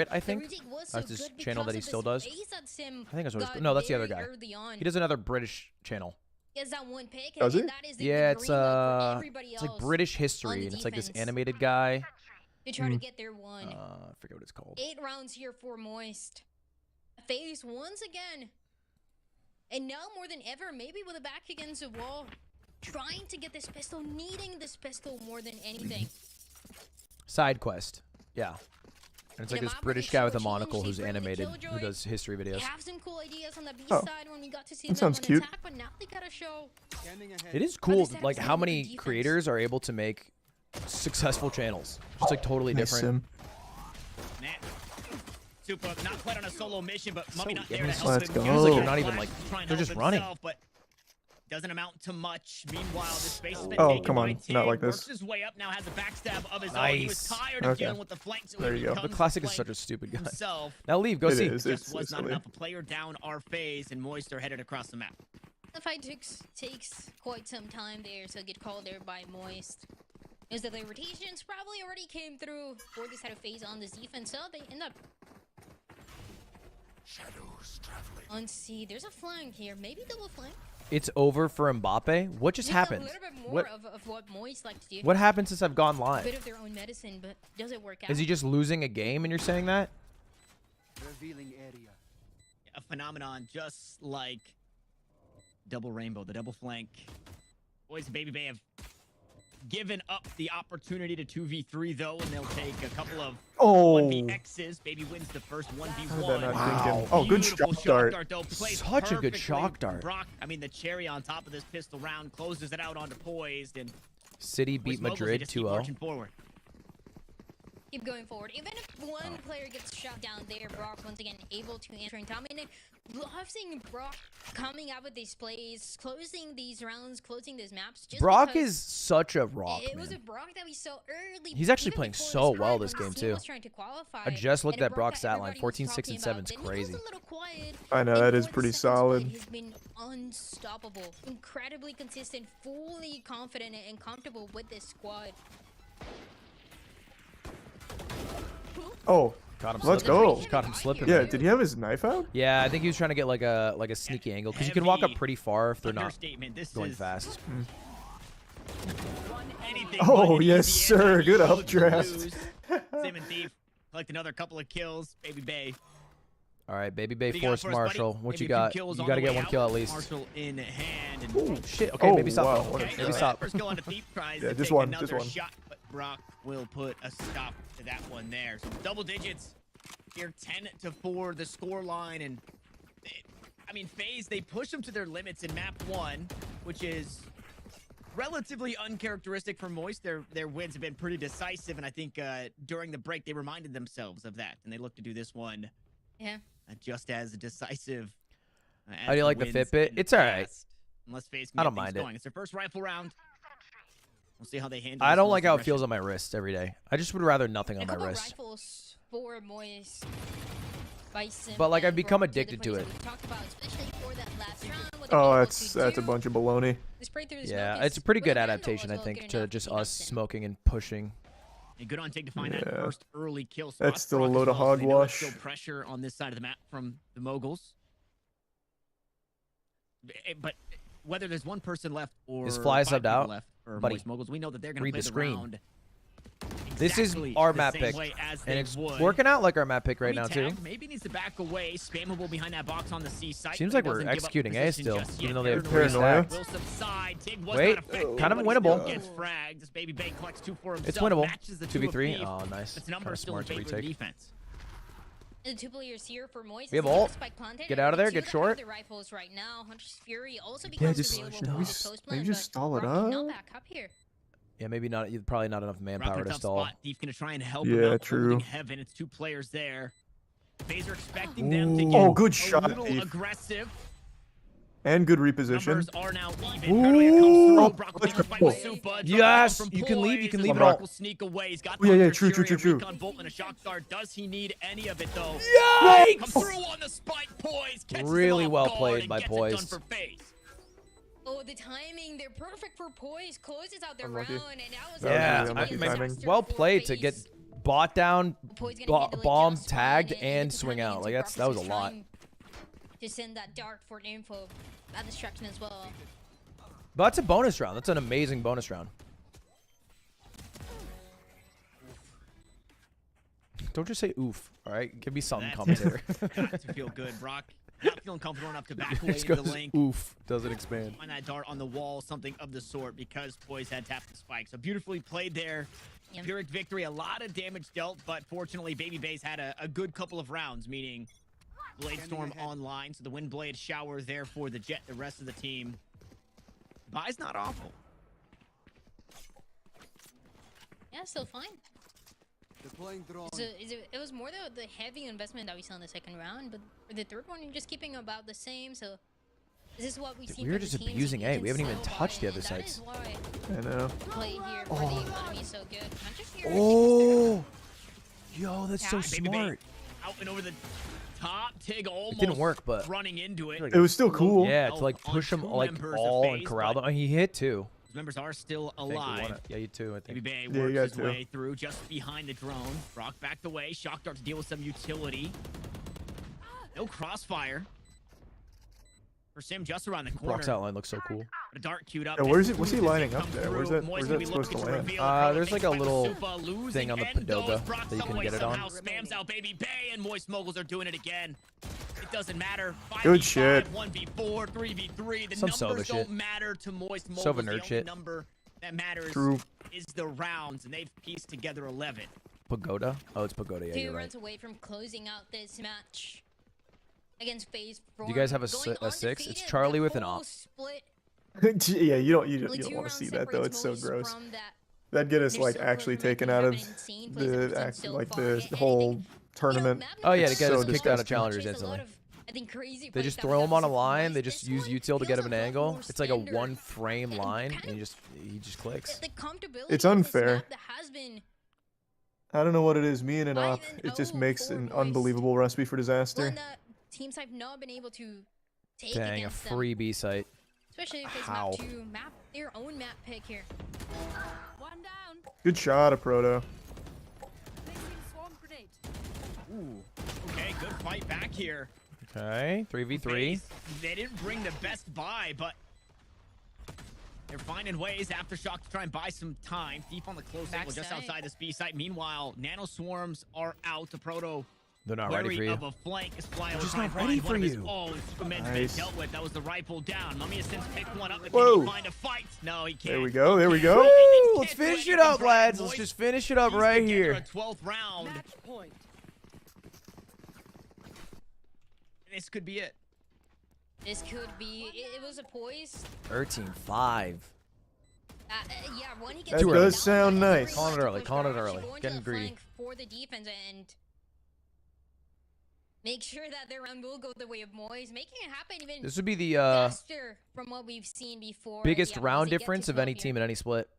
Brit, I think. That's his channel that he still does. I think that's what it's, no, that's the other guy. He does another British channel. Gets that one pick. Does and it? that is the Yeah, green light for everybody it's like else British on history, the and it's like this defense animated guy. to try to get their one. I forget what it's called. 8 rounds here for Moist. FaZe once again. And now more than ever, maybe with a back against the wall, trying to get this pistol, needing this pistol more than anything. Side quest. Yeah. And it's like And this I'm not British really guy with a sure monocle Change, who's they bring the animated, who Killjoy. does history videos. Have some cool ideas on the B Oh. side when we got to see That them sounds on cute. attack, but now they gotta show. It is cool, Understand like what's how going on with many the defense. creators are able to make successful channels. Just like totally Nice different. sim. Nat. Super, not quite on a solo mission, but Mummy not yeah, there to it's help let's him. go. Use Feels like the they're not even, flash like, to try and they're help just running. himself, but doesn't amount to much. Meanwhile, this space has been Oh, taken come by on, Tig, not like works this. his way up now, has a backstab of his own. He was Nice. tired of Okay. dealing with the flanks. So There he you go. The becomes Classic is flank such a stupid guy. himself. Now leave, go It see. is. Just It's was not silly. enough. A player down our FaZe, and Moist are headed across the map. The fight takes quite some time there, so get called there by Moist. As the rotations probably already came through for this side of FaZe on this defense, so they end up on C. There's a flank here, maybe double flank. It's over for Mbappe. What just Needs happened? A little bit more What of what Moist likes to do. what happened since I've gone A live? bit of their own medicine, but does it work out? Is he just losing a game and you're saying that? Revealing area. A phenomenon just like Double Rainbow, the double flank. Boys and Baby Bay have given up the opportunity to 2v3 though, and they'll take a couple of Oh. 1vx's. Baby wins the first How did 1v1. that not Wow. think in? Oh, good Beautiful shock dart. though, placed Such a good perfectly. shock dart. Brock, I mean, the cherry on top of this pistol round closes it out onto Poised, and City Moist beat Moguls, they Madrid just keep 2-0. marching forward. Keep going forward. Even if one player gets shot down there, Brock once again able to answer in time. And love seeing Brock coming out with these plays, closing these rounds, closing these maps. Just Brock because is such a rock, it was a man. Brock that we saw early. He's actually even playing before so this well time this when game, the team too. was trying to qualify, I just looked and a at Brock's Brock stat line. everybody was 14, 6, talking and 7 is about. Then he was crazy. a little quiet, I know, and that is for the pretty second split, solid. He's been unstoppable, incredibly consistent, fully confident and comfortable with this squad. Oh, Caught him let's slipping. go. Just caught him slipping. Yeah, man. did he have his knife out? Yeah, I think he was trying to get like a sneaky angle because you can walk up Heavy pretty far if they're not Understatement. This going is fast. anything Oh, but an yes, easy sir. answer. Good He chose to updraft. lose. Sim and Thief collect another couple of kills. Baby Bay. All right, Baby Bay What do you got forced for us, buddy? Marshall. What Maybe you a few got? kills You on got to the get way one out. kill at least. Marshall in hand. And Oh shit. Okay, Oh, maybe stop. wow, though. what a okay, Maybe so stop. First kill on a Thief tries Yeah, to just take one, another just one. shot, but Brock will put a stop to that one there. So double digits here, 10-4 the score line, and I mean FaZe, they push them to their limits in map 1, which is relatively uncharacteristic for Moist. Their wins have been pretty decisive, and I think during the break they reminded themselves of that, and they look to do this one Yeah. just as decisive. How do you like the wins Fitbit? in the It's all right. past. Unless FaZe can I get don't things mind it. going. It's their first rifle round. We'll see how they handle. I this don't most like how it aggression. feels on my wrist every day. I just would rather nothing A on my couple wrist. rifles for Moist. Bison But, like, I've and become Brock addicted to the it. plays that we talked about, especially for that last round, what they're Oh, able that's to a do. bunch of baloney. The spray through the Yeah, smoke it's a is pretty good well handled adaptation, as I well, think, good to enough just to beat us them. smoking and pushing. And good on Take to find that Yeah. first early kill spot. That's still a Brock as load of well, so they know there's hogwash. Still pressure on this side of the map from the Moguls. But whether there's one person left or Is Fly 5 subbed people out? left for Buddy, Moist Moguls, we know that they're going to read play the the screen. round This is exactly our the map same pick, way as and they it's would. working out like our map pick right Mummy now too. tagged, maybe needs to back away, spammable behind that box on the C site. Seems but like he we're doesn't give up executing A position still, just even yet. though they have Paranoia. 3 stacks. Will subside. Tig was Wait, not effective, kind of but he still winnable. gets fragged. This Baby Bay collects 2 for himself. It's winnable. Matches the 2 of 2v3. Thief. Oh, nice. Its Kind number of still in smart to favor of the retake. defense. The 2 players here for Moist. We have They have ult. a spike planted, Get and out of there, two get that have short. their rifles right now. Hunter's Fury also Yeah, becomes just available maybe for just- post maybe plan, just but stall it Brock cannot up. back up here. Yeah, maybe not. Probably not enough Rock manpower in a to tough stall. spot. Thief gonna try and help Yeah, him out. true. Holding heaven. It's 2 players there. FaZe are expecting them to Ooh. get Oh, good a shot, little Thief. aggressive. And good reposition. Numbers are now even. Paranoia comes through. Oh, Brock will let's take the go. fight with Super. Drop Yes, down from you can leave, you Poise can as leave it Brock all. will sneak away. He's got Oh, yeah, Hunter's true, Fury, true, a true. recon bolt and a shock dart. Does he need any of it though? Yikes! Come through on the spike, Poise. Catches him Really off well guard played and by gets it Poise. done for FaZe. Oh, the timing. They're perfect for Poise. Closes out their Unlucky. round, and that was That was Yeah, really unlucky timing. well played to get bought down, Poise gonna handle it bomb just fine, tagged, and and the swing timing out. into Like that was a Brock is lot. trying to send that dart for info. That distraction as well. But that's a bonus round. That's an amazing bonus round. Don't just say oof, all right? Give me something, commentator. Got to feel good. Brock not feeling comfortable enough to back away Just into the goes, link. oof, doesn't expand. Find that dart on the wall, something of the sort, because Poise had tapped the spike. So beautifully played there. Yep. Pyrrhic victory, a lot of damage dealt, but fortunately, Baby Base had a good couple of rounds, meaning Blade Storm online, so the Wind Blade shower there for the Jet, the rest of the team. Buy's not awful. Yeah, still fine. Deploying drone. It was more the heavy investment that we saw in the second round, but for the third one, you're just keeping about the same. So this is what we've seen. We were just abusing A. We haven't even touched the other sites. I know. Play here for the economy so good. Oh, yo, that's so Baby smart. Out and over the top. Tig almost It didn't work, but running into it. It was still cool. yeah, to like push him like all and corral them. He hit too. Those members are still I think we won alive. it. Yeah, you too. I Baby think. Bay Yeah, you works got his two. way through just behind the drone. Brock backed away. Shock dart to deal with some utility. No crossfire. For Sim just around the corner. Brock's outline looks so cool. A dart queued up. Yeah, where's it? What's he lining up there? Where's that? Moist Where's gonna that be supposed to looking land? reveal a There's like a Fake by little Supa, losing thing on the and goes Padoga Brock that you some can way get it on. somehow spams out Baby Bay, and Moist Moguls are doing it again. It doesn't matter. 5v5, Good shit. 1v4, 3v3. The Some numbers Sova don't shit. matter to Moist Moguls. Sova The nerd only shit. number that matters True. is the rounds, and they've pieced together 11. Pagoda? Oh, it's Pagoda. Yeah, 2 you're right. runs away from closing out this match against FaZe. Do you guys have a Going a six? It's undefeated, Charlie the with an whole op. split. Yeah, you don't Only 2 want to rounds see that though. It's so separates gross. from that. That'd get us They're like so actually close from taken making out of an insane plays that the we've seen act, so like far. the And I whole think, tournament. Map Oh yeah, to is get so us kicked out of disgusting. challengers There's a lot instantly. of, I think, crazy They plays just that throw we him on a haven't seen from line. Moist. They just This use one util to get him an feels a lot angle. more It's like a standard. one frame And line, kind and of he just clicks. the comfortability It's of this unfair. map that has been I don't know what it is. Me and an 5 op, and it just 0 makes for an Moist. unbelievable recipe for disaster. one that teams have not been able to take Dang, a against them. free B site. Especially if it's How? map 2, map their own map pick here. One down. Good shot, a proto. Placing swarm grenade. Ooh. Okay, good fight back here. Okay, 3v3. FaZe, they didn't bring the best buy, but they're finding ways Aftershock to try and buy some time. Thief on the close angle just Backside. outside this B site. Meanwhile, Nano Swarms are out. The Proto They're not ready for wary you. of a flank is flying Just over not trying to ready find one for of his you. own. Superman's Nice. been dealt with. That was the right pull down. Mummy has since picked one up. But Whoa. can he find a fight? No, he can't. There we go. There we go. Woo! Let's finish it up, lads. Let's just finish it up right here. A 12th round. Match point. This could be it. This could be. It was a poise. 13-5. Yeah, when he gets That Too down, early. does sound very nice. much Calling it to early, push calling it back, early. actually going to Getting the greedy. flank for the defense and make sure that their round will go the way of Moise, making it happen even This would be the faster from what we've seen before. biggest Yeah, once round they get difference to of any 12 team here. in any split.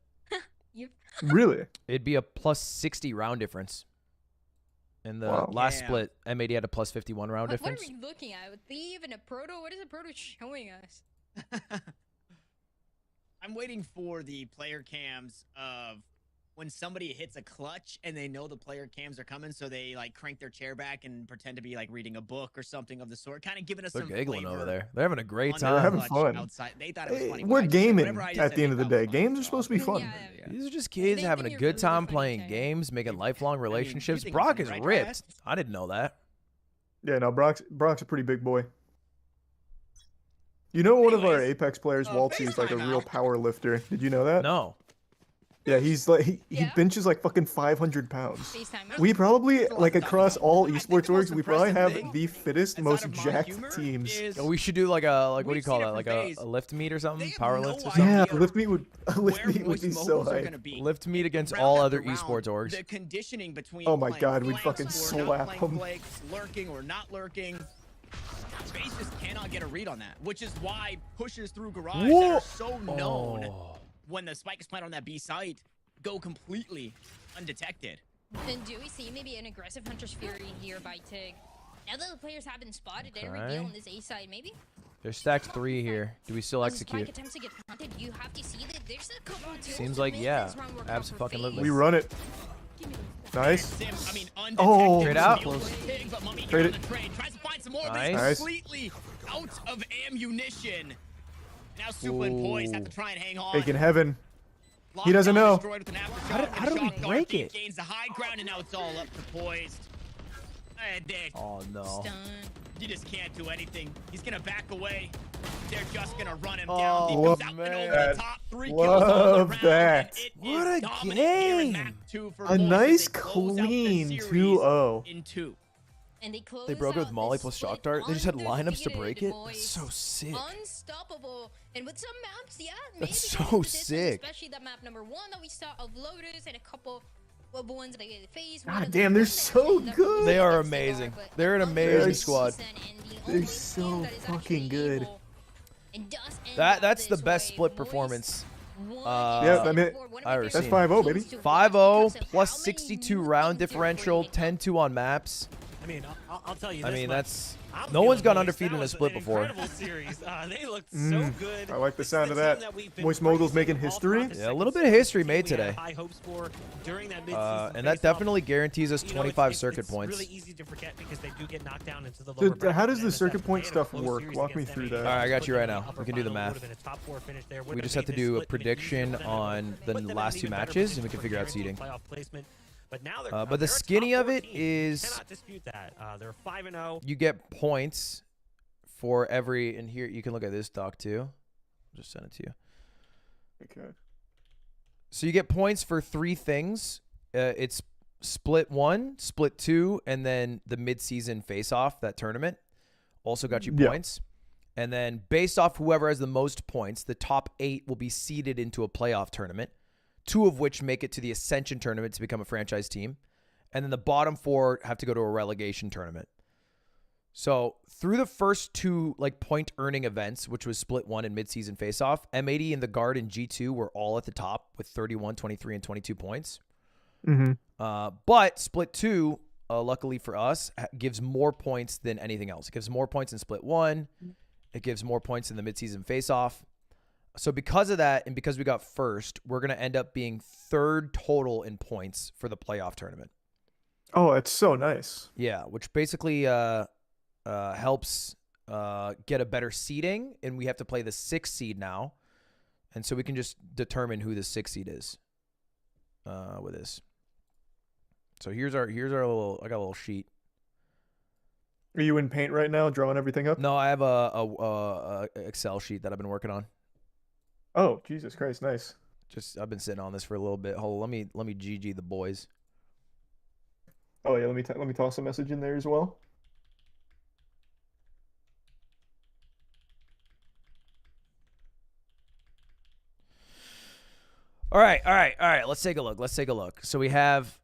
Yep. Really? It'd be a plus 60 round difference. In the Wow. last Yeah. split, M80 had a plus 51 round What are difference. we looking at? A Thief and a Proto? What is a Proto showing us? I'm waiting for the player cams of when somebody hits a clutch and they know the player cams are coming, so they like crank their chair back and pretend to be like reading a book or something of the sort, kind of giving us They're some giggling flavor over there. They're having a great on time. the having clutch fun. Outside. They thought it was funny. We're I just- gaming whatever I just at said, the end of they the thought day. was Games fun, are so supposed to be I'll- fun. Yeah. These are just kids They having a think good you're time really playing funny, games, making lifelong relationships. think Brock it's is funny, right, ripped. Brad? I didn't know that. Yeah, no, Brock's a pretty big boy. You know, one of our Anyways, Apex players, Waltzy, is like a FaceTime real out. power lifter. Did you know that? No. Yeah, he's like he Yeah? benches like fucking 500 pounds. FaceTime. We probably like across all I think esports the most orgs, we probably impressive have thing the fittest, outside most of my jacked humor teams. is We should do like a what do you We've call seen it that? Like from a FaZe. lift meet or They something? have Power no lift or idea something? Yeah, lift meet would where be Moist so Moguls are hype. gonna be. Lift meet against Round all after other round, esports orgs. The conditioning between Oh my playing God, we'd flanks fucking or not slap playing 'em. flanks, lurking or not lurking. FaZe just cannot get a read on that, which is why pushes through garage that Whoa! are so known Oh. when the spike is planted on that B site go completely undetected. Then do we see maybe an aggressive Hunter's Fury here by Tig? Now that the players have been spotted, they reveal Okay. on this A side, maybe? They're stacked 3 here. Do we still As the spike execute? attempts to get planted, you have to see that there's a couple tools Seems to like, make yeah, this round work out for abso-fucking-lutely. FaZe. We run it. Give me those. Nice. Sim, I mean, undetected. Oh. Straight out. steals the Tig, but Mummy Trade here on it. the trade tries to find some more, but Nice. he's Nice. completely out of ammunition. Now Super and Poise have to try and hang on. Taking heaven. Lockdown He doesn't know. destroyed with an aftershock, How did we and Shock break Guard it? Gains the high ground, and now it's all up to Poised. Oh no. Stun. You just can't do anything. He's gonna back away. They're just gonna run him Oh, down. He comes out and man. over the top. 3 kills all Love around, that. and it What is a dominant here in game. map 2 for A Poise as nice they close out the clean series 2-0. in 2. And they They broke it with out Molly this plus split Shock Dart. They just had lineups to undefeated, break it. boys. That's so sick. Unstoppable. And with some maps, yeah, maybe That's kind of so consistent, sick. Especially that map number 1 that we saw of Lotus and a couple of ones like FaZe. God damn, they're so good. They are amazing. They're an amazing squad. They're so fucking good. That's the best split performance. Yeah, I mean, I ever that's seen. 5-0, baby. 5-0 plus 62 round differential, 10-2 on maps. I mean, I'll tell you. I this mean, much. that's I'm no one's feeling gone Moist. undefeated That in a was split an before. incredible series. They looked so good. I like the This is sound of team that. we've been Moist Moguls praising making all history. throughout the Yeah, a second little bit of season. history made We had today. high hopes for during that mid-season And that face-off. definitely guarantees us You know, 25 circuit it's points. really easy to forget because they do get knocked down into the So, lower bracket how does in the NSF. circuit point They had a stuff close work? series Walk me against through them. that. All right, I got Put you them right in the now. upper We can do the final, math. would've been a top 4 finish there, We would've just made have to this do a split an even prediction better on one. the Put them in last an two even better matches, and we position can for figure out guaranteed seeding. playoff placement. But now But they're the a skinny top of it 14. is Cannot dispute that. They're 5-0. you get points for every, and here you can look at this doc too. I'll just send it to you. Okay. So you get points for 3 things. It's split 1, split 2, and then the mid-season face-off, that tournament. Also got you Yeah. points. And then based off whoever has the most points, the top 8 will be seeded into a playoff tournament, 2 of which make it to the Ascension tournament to become a franchise team. And then the bottom 4 have to go to a relegation tournament. So through the first 2 like point earning events, which was split 1 and mid-season face-off, M80 and the guard in G2 were all at the top with 31, 23, and 22 points. Mm-hmm. But split 2, luckily for us, gives more points than anything else. It gives more points in split 1. It gives more points in the mid-season face-off. So because of that, and because we got first, we're going to end up being 3rd total in points for the playoff tournament. Oh, that's so nice. Yeah, which basically helps get a better seeding, and we have to play the 6th seed now. And so we can just determine who the 6th seed is with this. So here's our little, I got a little sheet. Are you in paint right now, drawing everything up? No, I have a Excel sheet that I've been working on. Oh, Jesus Christ, nice. Just I've been sitting on this for a little bit. Hold on, let me GG the boys. Oh yeah, let me toss a message in there as well. All right. Let's take a look. So we have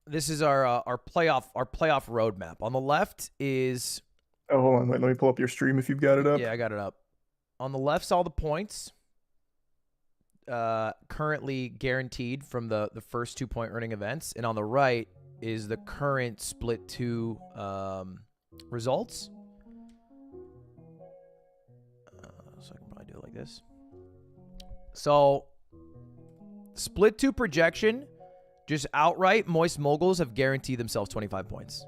this is our playoff roadmap. On the left is Oh, hold on, wait, let me pull up your stream if you've got it up. yeah, I got it up. On the left's all the points currently guaranteed from the first 2 point earning events, and on the right is the current split 2 results. So I can probably do it like this. So split 2 projection, just outright Moist Moguls have guaranteed themselves 25 points.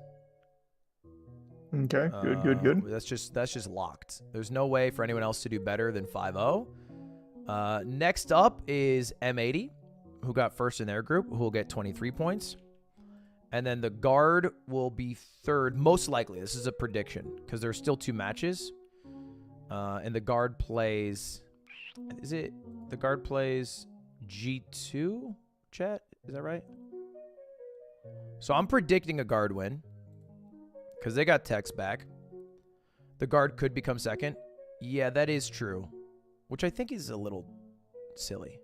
Okay, good. That's just locked. There's no way for anyone else to do better than 5-0. Next up is M80, who got first in their group, who will get 23 points. And then the guard will be 3rd, most likely. This is a prediction because there's still 2 matches. And the guard plays, the guard plays G2, chat? Is that right? So I'm predicting a guard win because they got Tex back. The guard could become 2nd. Yeah, that is true, which I think is a little silly.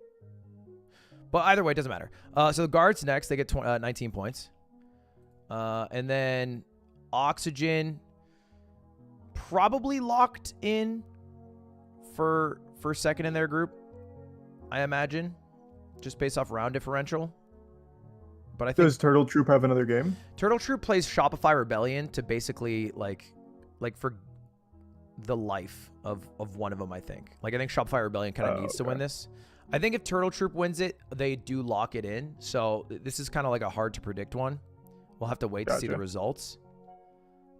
But either way, it doesn't matter. So the guard's next. They get 19 points. And then Oxygen probably locked in for 2nd in their group, I imagine, just based off round differential. But I think Does Turtle Troop have another game? Turtle Troop plays Shopify Rebellion to basically like for the life of one of them, I think. Like I think Shopify Rebellion kind of needs to win this. I think if Turtle Troop wins it, they do lock it in. So this is kind of like a hard to predict one. We'll have to wait to see the results.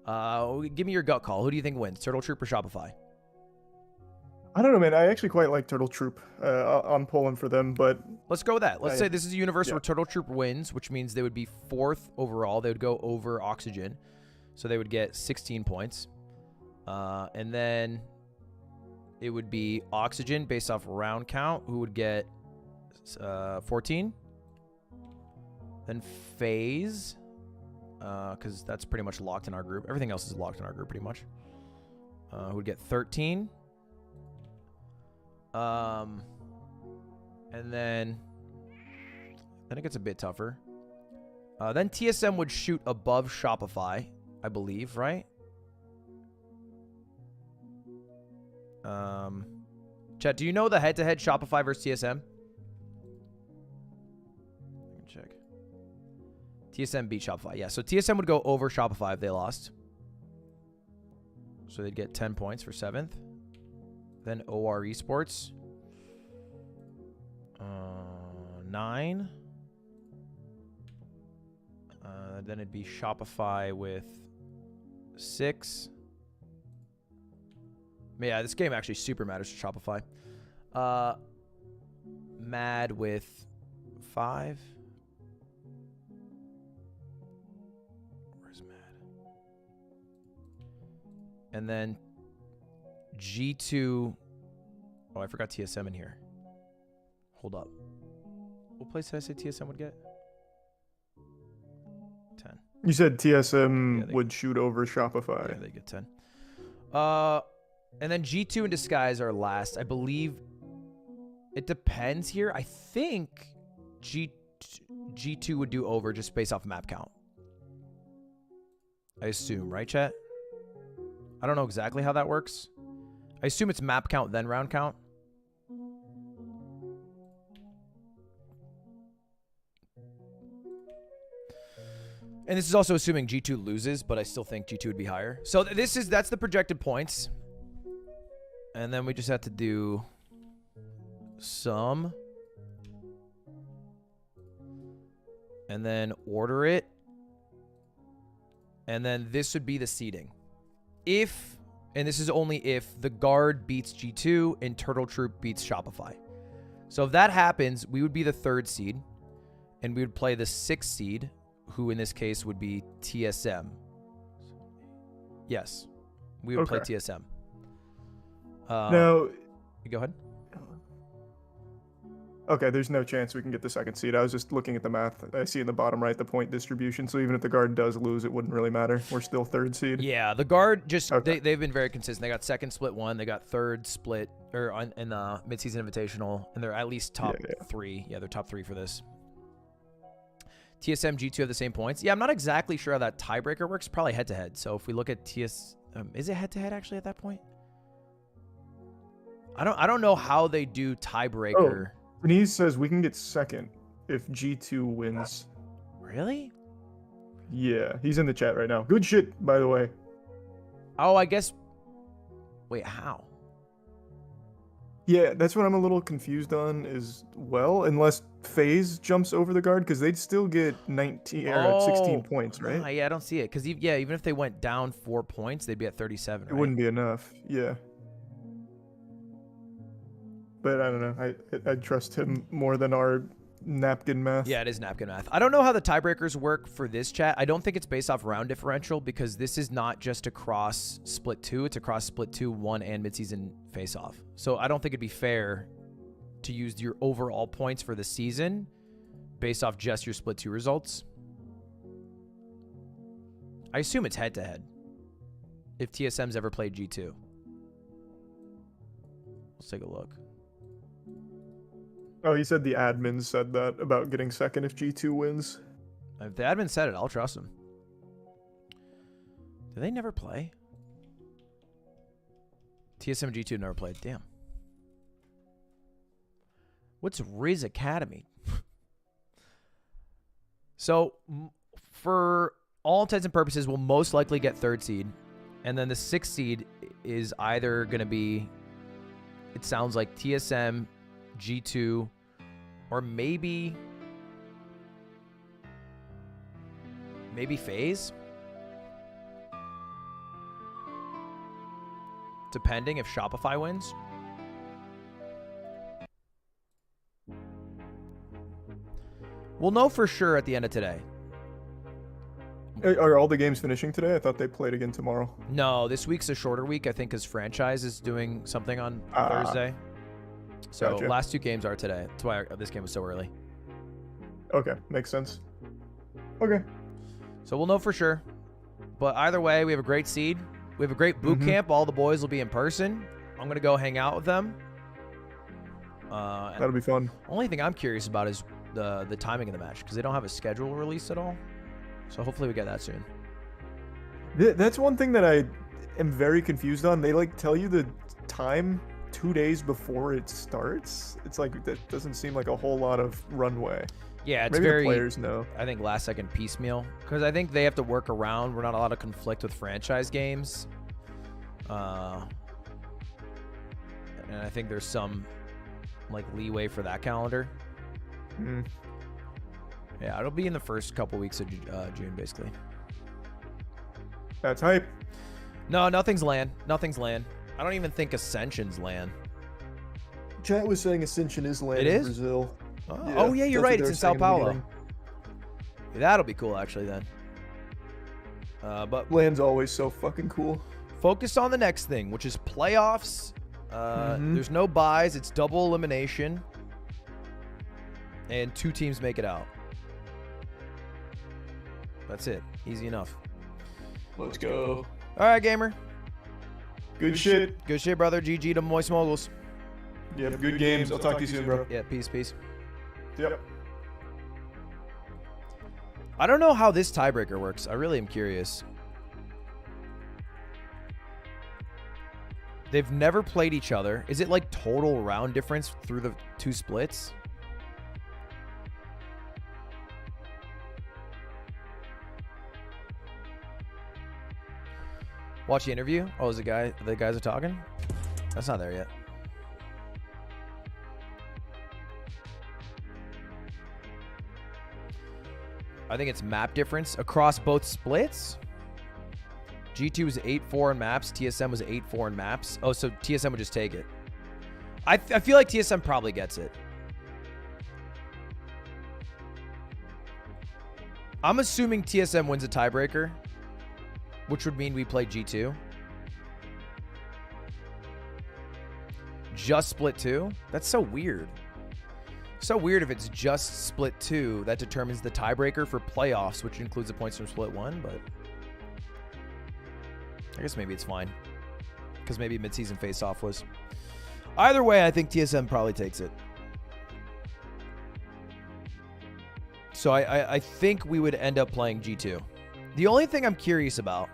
Give me your gut call. Who do you think wins, Turtle Troop or Shopify? I don't know, man. I actually quite like Turtle Troop. I'm pulling for them, but let's go with that. Let's say this is a universe where Turtle Troop wins, which means they would be 4th overall. They would go over Oxygen, so they would get 16 points. And then it would be Oxygen based off round count, who would get 14. Then FaZe, because that's pretty much locked in our group. Everything else is locked in our group pretty much. Who would get 13. And then it gets a bit tougher. Then TSM would shoot above Shopify, I believe, right? Chat, do you know the head-to-head Shopify versus TSM? Let me check. TSM beat Shopify. Yeah, so TSM would go over Shopify if they lost. So they'd get 10 points for 7th. Then OR Esports. 9. Then it'd be Shopify with 6. Yeah, this game actually super matters to Shopify. Mad with 5. Where's Mad? And then G2. Oh, I forgot TSM in here. Hold up. What place did I say TSM would get? 10. You said TSM would shoot over Shopify. Yeah, they get 10. And then G2 and Disguise are last. I believe it depends here. I think G2 would do over just based off map count. I assume, right, chat? I don't know exactly how that works. I assume it's map count, then round count. And this is also assuming G2 loses, but I still think G2 would be higher. So that's the projected points. And then we just have to do sum. And then order it. And then this would be the seeding. If, and this is only if, the guard beats G2 and Turtle Troop beats Shopify. So if that happens, we would be the 3rd seed. And we would play the 6th seed, who in this case would be TSM. Yes. We would play TSM. Now, go ahead. Okay, there's no chance we can get the 2nd seed. I was just looking at the math. I see in the bottom right the point distribution. So even if the guard does lose, it wouldn't really matter. We're still 3rd seed. Yeah, the guard just they've been very consistent. They got 2nd split 1. They got 3rd split in the midseason invitational, and they're at least top 3. Yeah, they're top 3 for this. TSM, G2 have the same points. Yeah, I'm not exactly sure how that tiebreaker works. Probably head to head. So if we look at is it head to head actually at that point? I don't know how they do tiebreaker. Oh, Denise says we can get 2nd if G2 wins. Really? Yeah, he's in the chat right now. Good shit, by the way. Oh, I guess. Wait, how? Yeah, that's what I'm a little confused on as well. Unless FaZe jumps over the guard, because they'd still get 16 points, right? Yeah, I don't see it. Because even if they went down 4 points, they'd be at 37. It wouldn't be enough. Yeah. But I don't know. I trust him more than our napkin math. Yeah, it is napkin math. I don't know how the tiebreakers work for this chat. I don't think it's based off round differential because this is not just across split 2. It's across split 2, 1, and midseason face-off. So I don't think it'd be fair to use your overall points for the season based off just your split 2 results. I assume it's head-to-head if TSM's ever played G2. Let's take a look. Oh, he said the admin said that about getting 2nd if G2 wins. If the admin said it, I'll trust him. Do they never play? TSM and G2 never played. Damn. What's Riz Academy? So, for all intents and purposes, we'll most likely get 3rd seed. And then the 6th seed is either going to be, it sounds like TSM, G2, or maybe Maybe FaZe? Depending if Shopify wins. We'll know for sure at the end of today. Are all the games finishing today? I thought they played again tomorrow. No, this week's a shorter week, I think, because franchise is doing something on Thursday. So Gotcha. last 2 games are today. That's why this game was so early. Okay, makes sense. Okay. So we'll know for sure. But either way, we have a great seed. We have a great boot camp. All the boys will be in person. I'm going to go hang out with them. That'll be fun. Only thing I'm curious about is the timing of the match, because they don't have a schedule release at all. So hopefully we get that soon. That's one thing that I am very confused on. They like tell you the time 2 days before it starts. It's like that doesn't seem like a whole lot of runway. Yeah, it's Maybe very, the players know. I think, last second piecemeal, because I think they have to work around. We're not allowed to conflict with franchise games. And I think there's some like leeway for that calendar. Yeah, it'll be in the first couple weeks of June, basically. That's hype. No, nothing's land. Nothing's land. I don't even think Ascension's land. Chat was saying Ascension is land It in is? Brazil. Oh yeah, you're that's what right. they It's were in Sao saying in the Paulo. beginning. That'll be cool, actually, then. But Land's always so fucking cool. focus on the next thing, which is playoffs. There's no buys. It's double elimination. And 2 teams make it out. That's it. Easy enough. Let's go. All right, gamer. Good shit. Good shit, brother. GG to Moist Moguls. Yep, good games. I'll talk to you soon, bro. Yeah, peace, peace. Yep. I don't know how this tiebreaker works. I really am curious. They've never played each other. Is it like total round difference through the 2 splits? Watch the interview. Oh, is the guys are talking? That's not there yet. I think it's map difference across both splits. G2 was 8-4 in maps. TSM was 8-4 in maps. Oh, so TSM would just take it. I feel like TSM probably gets it. I'm assuming TSM wins a tiebreaker, which would mean we play G2. Just split 2? That's so weird. So weird if it's just split 2 that determines the tiebreaker for playoffs, which includes the points from split 1, but I guess maybe it's fine. Because maybe mid-season face-off was. Either way, I think TSM probably takes it. So I think we would end up playing G2. The only thing I'm curious about,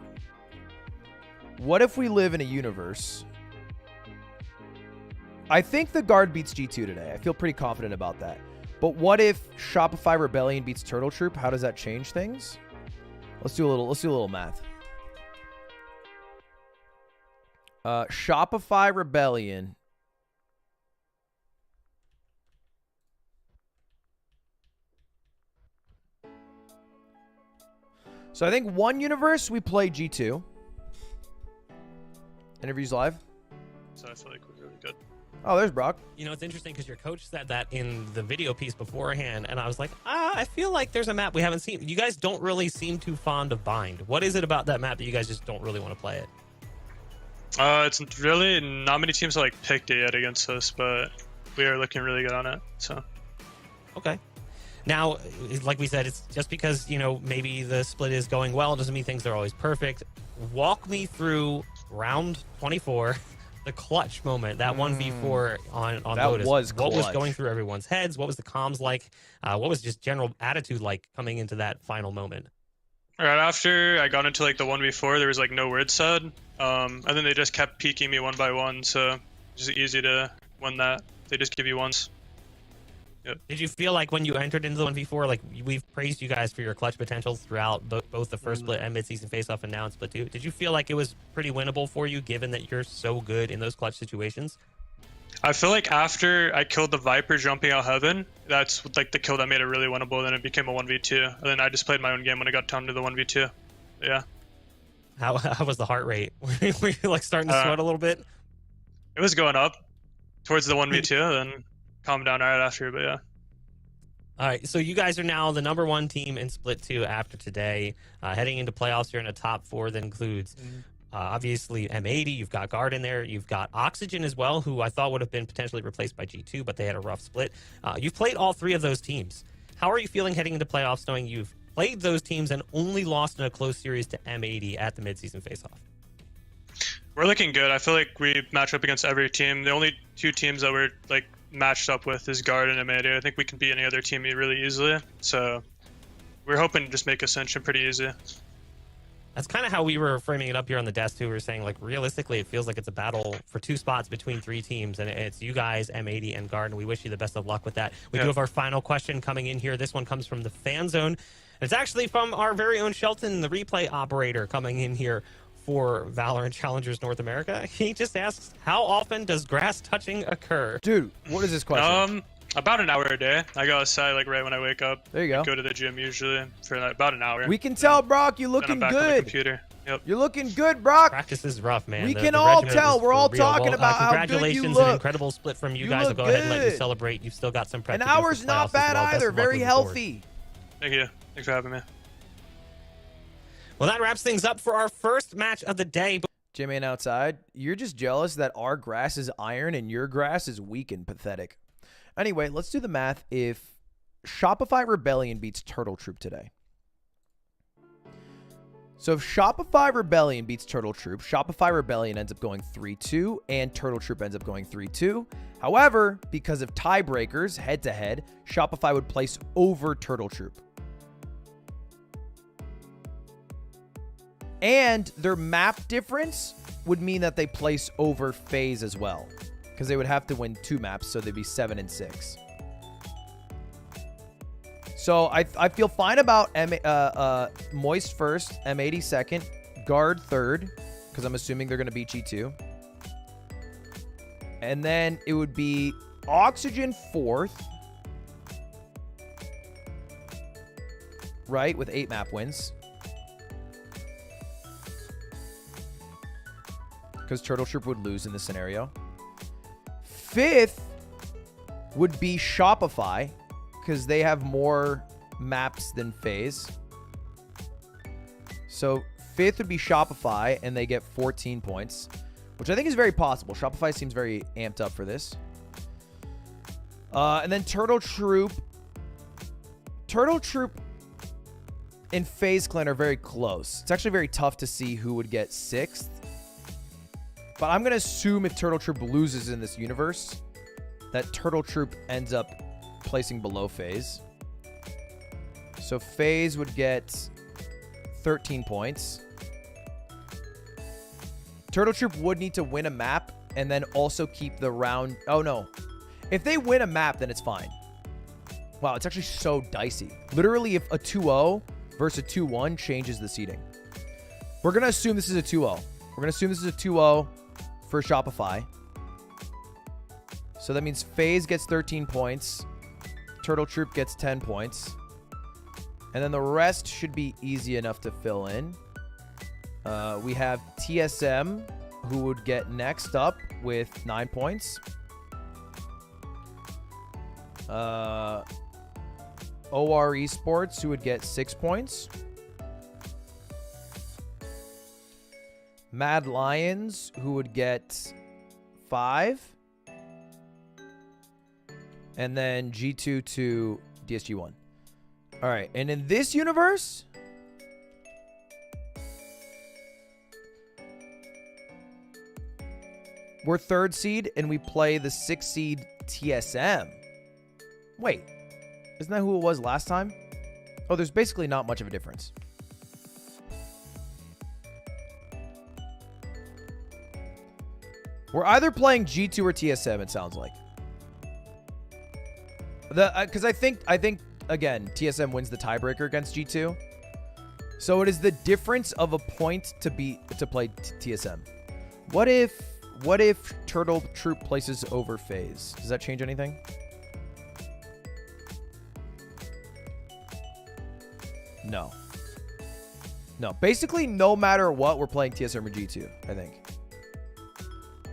what if we live in a universe? I think the Guard beats G2 today. I feel pretty confident about that. But what if Shopify Rebellion beats Turtle Troop? How does that change things? Let's do a little math. Shopify Rebellion. So I think one universe we play G2. Interviews live. So I feel like we're really good. Oh, there's Brock. You know, it's interesting because your coach said that in the video piece beforehand, and I was like, I feel like there's a map we haven't seen. You guys don't really seem too fond of Bind. What is it about that map that you guys just don't really want to play it? It's really not many teams have like picked it yet against us, but we are looking really good on it. So Okay. Now, like we said, it's just because, you know, maybe the split is going well doesn't mean things are always perfect. Walk me through round 24, the clutch moment, that 1v4 on That Lotus. was What was clutch. going through everyone's heads? What was the comms like? What was just general attitude like coming into that final moment? right after I got into like the 1v4, there was like no word said. And then they just kept peeking me one by one, so it's just easy to win that. They just give you ones. Did you feel like when you entered into the 1v4, like we've praised you guys for your clutch potential throughout both the first split and mid-season face-off and now in split 2. Did you feel like it was pretty winnable for you given that you're so good in those clutch situations? I feel like after I killed the Viper jumping out heaven, that's like the kill that made it really winnable. Then it became a 1v2. And then I just played my own game when I got down to the 1v2. Yeah. How was the heart rate? Were you like starting to sweat a little bit? It was going up towards the 1v2, then calmed down right after, but yeah. All right, so you guys are now the #1 team in Split 2 after today. Heading into playoffs, you're in a top 4 that includes obviously M80. You've got Guard in there. You've got Oxygen as well, who I thought would have been potentially replaced by G2, but they had a rough split. You've played all 3 of those teams. How are you feeling heading into playoffs knowing you've played those teams and only lost in a close series to M80 at the midseason faceoff? We're looking good. I feel like we match up against every team. The only 2 teams that we're like matched up with is Guard and M80. I think we can beat any other team really easily. So we're hoping to just make Ascension pretty easy. That's kind of how we were framing it up here on the desk too. We were saying, like, realistically, it feels like it's a battle for 2 spots between 3 teams, and it's you guys, M80, and Guard, and we wish you the best of luck with that. We do have our final question coming in here. This one comes from the fan zone. It's actually from our very own Shelton, the replay operator, coming in here for Valorant Challengers North America. He just asks, how often does grass touching occur? Dude, what is this question? About an hour a day. I go outside like right when I wake up. There you go. Go to the gym usually for like, about an hour. We can tell, Brock, you're Then looking I'm back on the good. computer. Yep. You're looking good, Brock. Practice is rough, man. We The can all regimen tell. is We're all for real. talking Well, about how good you congratulations, look. an incredible split from you, You guys. I'll look go ahead and let you good. celebrate. You've still got some prep An to do for hour's playoffs not as bad well. Best either. of luck Very moving forward. healthy. Thank you. Thanks for having me. Well, that wraps things up for our first match of the day. J-Man outside, you're just jealous that our grass is iron and your grass is weak and pathetic. Anyway, let's do the math. If Shopify Rebellion beats Turtle Troop today. So if Shopify Rebellion beats Turtle Troop, Shopify Rebellion ends up going 3-2 and Turtle Troop ends up going 3-2. However, because of tiebreakers head-to-head, Shopify would place over Turtle Troop. And their map difference would mean that they place over FaZe as well, because they would have to win 2 maps, so they'd be 7 and 6. So I feel fine about Moist first, M80 second, Guard third, because I'm assuming they're going to beat G2. And then it would be Oxygen fourth, right, with 8 map wins. Because Turtle Troop would lose in this scenario. 5th would be Shopify, because they have more maps than FaZe. So 5th would be Shopify, and they get 14 points, which I think is very possible. Shopify seems very amped up for this. And then Turtle Troop. Turtle Troop and FaZe Clan are very close. It's actually very tough to see who would get 6th. But I'm going to assume if Turtle Troop loses in this universe, that Turtle Troop ends up placing below FaZe. So FaZe would get 13 points. Turtle Troop would need to win a map and then also keep the round. Oh, no. If they win a map, then it's fine. Wow, it's actually so dicey. Literally, if a 2-0 versus a 2-1 changes the seeding. We're going to assume this is a 2-0. We're going to assume this is a 2-0 for Shopify. So that means FaZe gets 13 points. Turtle Troop gets 10 points. And then the rest should be easy enough to fill in. We have TSM, who would get next up with 9 points. OR Esports, who would get 6 points. Mad Lions, who would get 5. And then G2 to DSG1. All right. And in this universe, we're 3rd seed and we play the 6th seed TSM. Wait. Isn't that who it was last time? Oh, there's basically not much of a difference. We're either playing G2 or TSM, it sounds like. Because I think again, TSM wins the tiebreaker against G2. So it is the difference of a point to play TSM. What if What if Turtle Troop places over FaZe? Does that change anything? No. No. Basically, no matter what, we're playing TSM or G2, I think.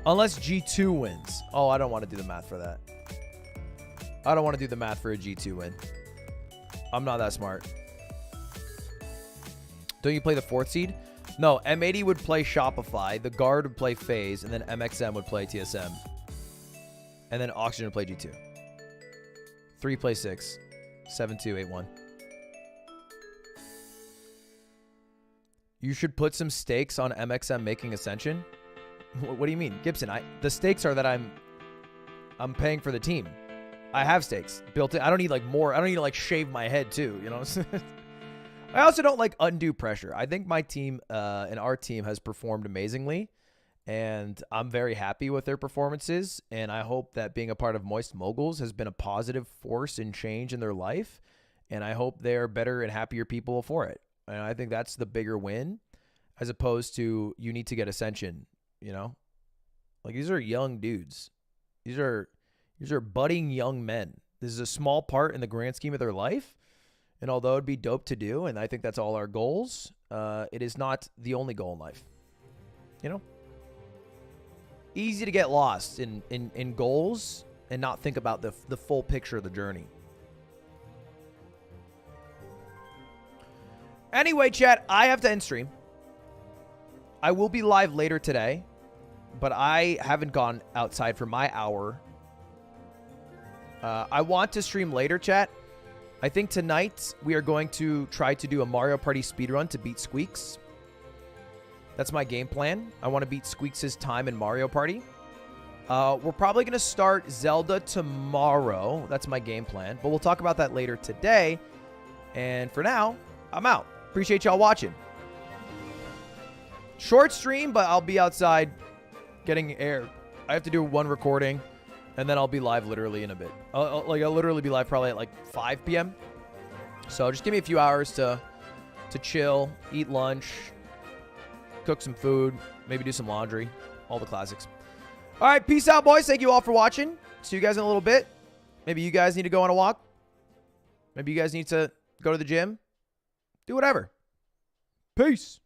Unless G2 wins. Oh, I don't want to do the math for that. I don't want to do the math for a G2 win. I'm not that smart. Don't you play the 4th seed? No, M80 would play Shopify, the guard would play FaZe, and then MXM would play TSM. And then Oxygen would play G2. 3 play 6. 7-2, 8-1. You should put some stakes on MXM making Ascension. What do you mean? Gibson, the stakes are that I'm paying for the team. I have stakes built in. I don't need like more. I don't need to like shave my head too, you know? I also don't like undue pressure. I think my team and our team has performed amazingly, and I'm very happy with their performances, and I hope that being a part of Moist Moguls has been a positive force and change in their life, and I hope they're better and happier people for it. And I think that's the bigger win, as opposed to you need to get Ascension, you know? Like, these are young dudes. These are budding young men. This is a small part in the grand scheme of their life. And although it'd be dope to do, and I think that's all our goals, it is not the only goal in life. You know? Easy to get lost in goals and not think about the full picture of the journey. Anyway, chat, I have to end stream. I will be live later today, but I haven't gone outside for my hour. I want to stream later, chat. I think tonight we are going to try to do a Mario Party speedrun to beat Squeaks. That's my game plan. I want to beat Squeaks' time in Mario Party. We're probably going to start Zelda tomorrow. That's my game plan. But we'll talk about that later today. And for now, I'm out. Appreciate y'all watching. Short stream, but I'll be outside getting air. I have to do one recording. And then I'll be live literally in a bit. I'll literally be live probably at like 5 p.m. So just give me a few hours to chill, eat lunch, cook some food, maybe do some laundry, all the classics. All right, peace out, boys. Thank you all for watching. See you guys in a little bit. Maybe you guys need to go on a walk. Maybe you guys need to go to the gym. Do whatever. Peace.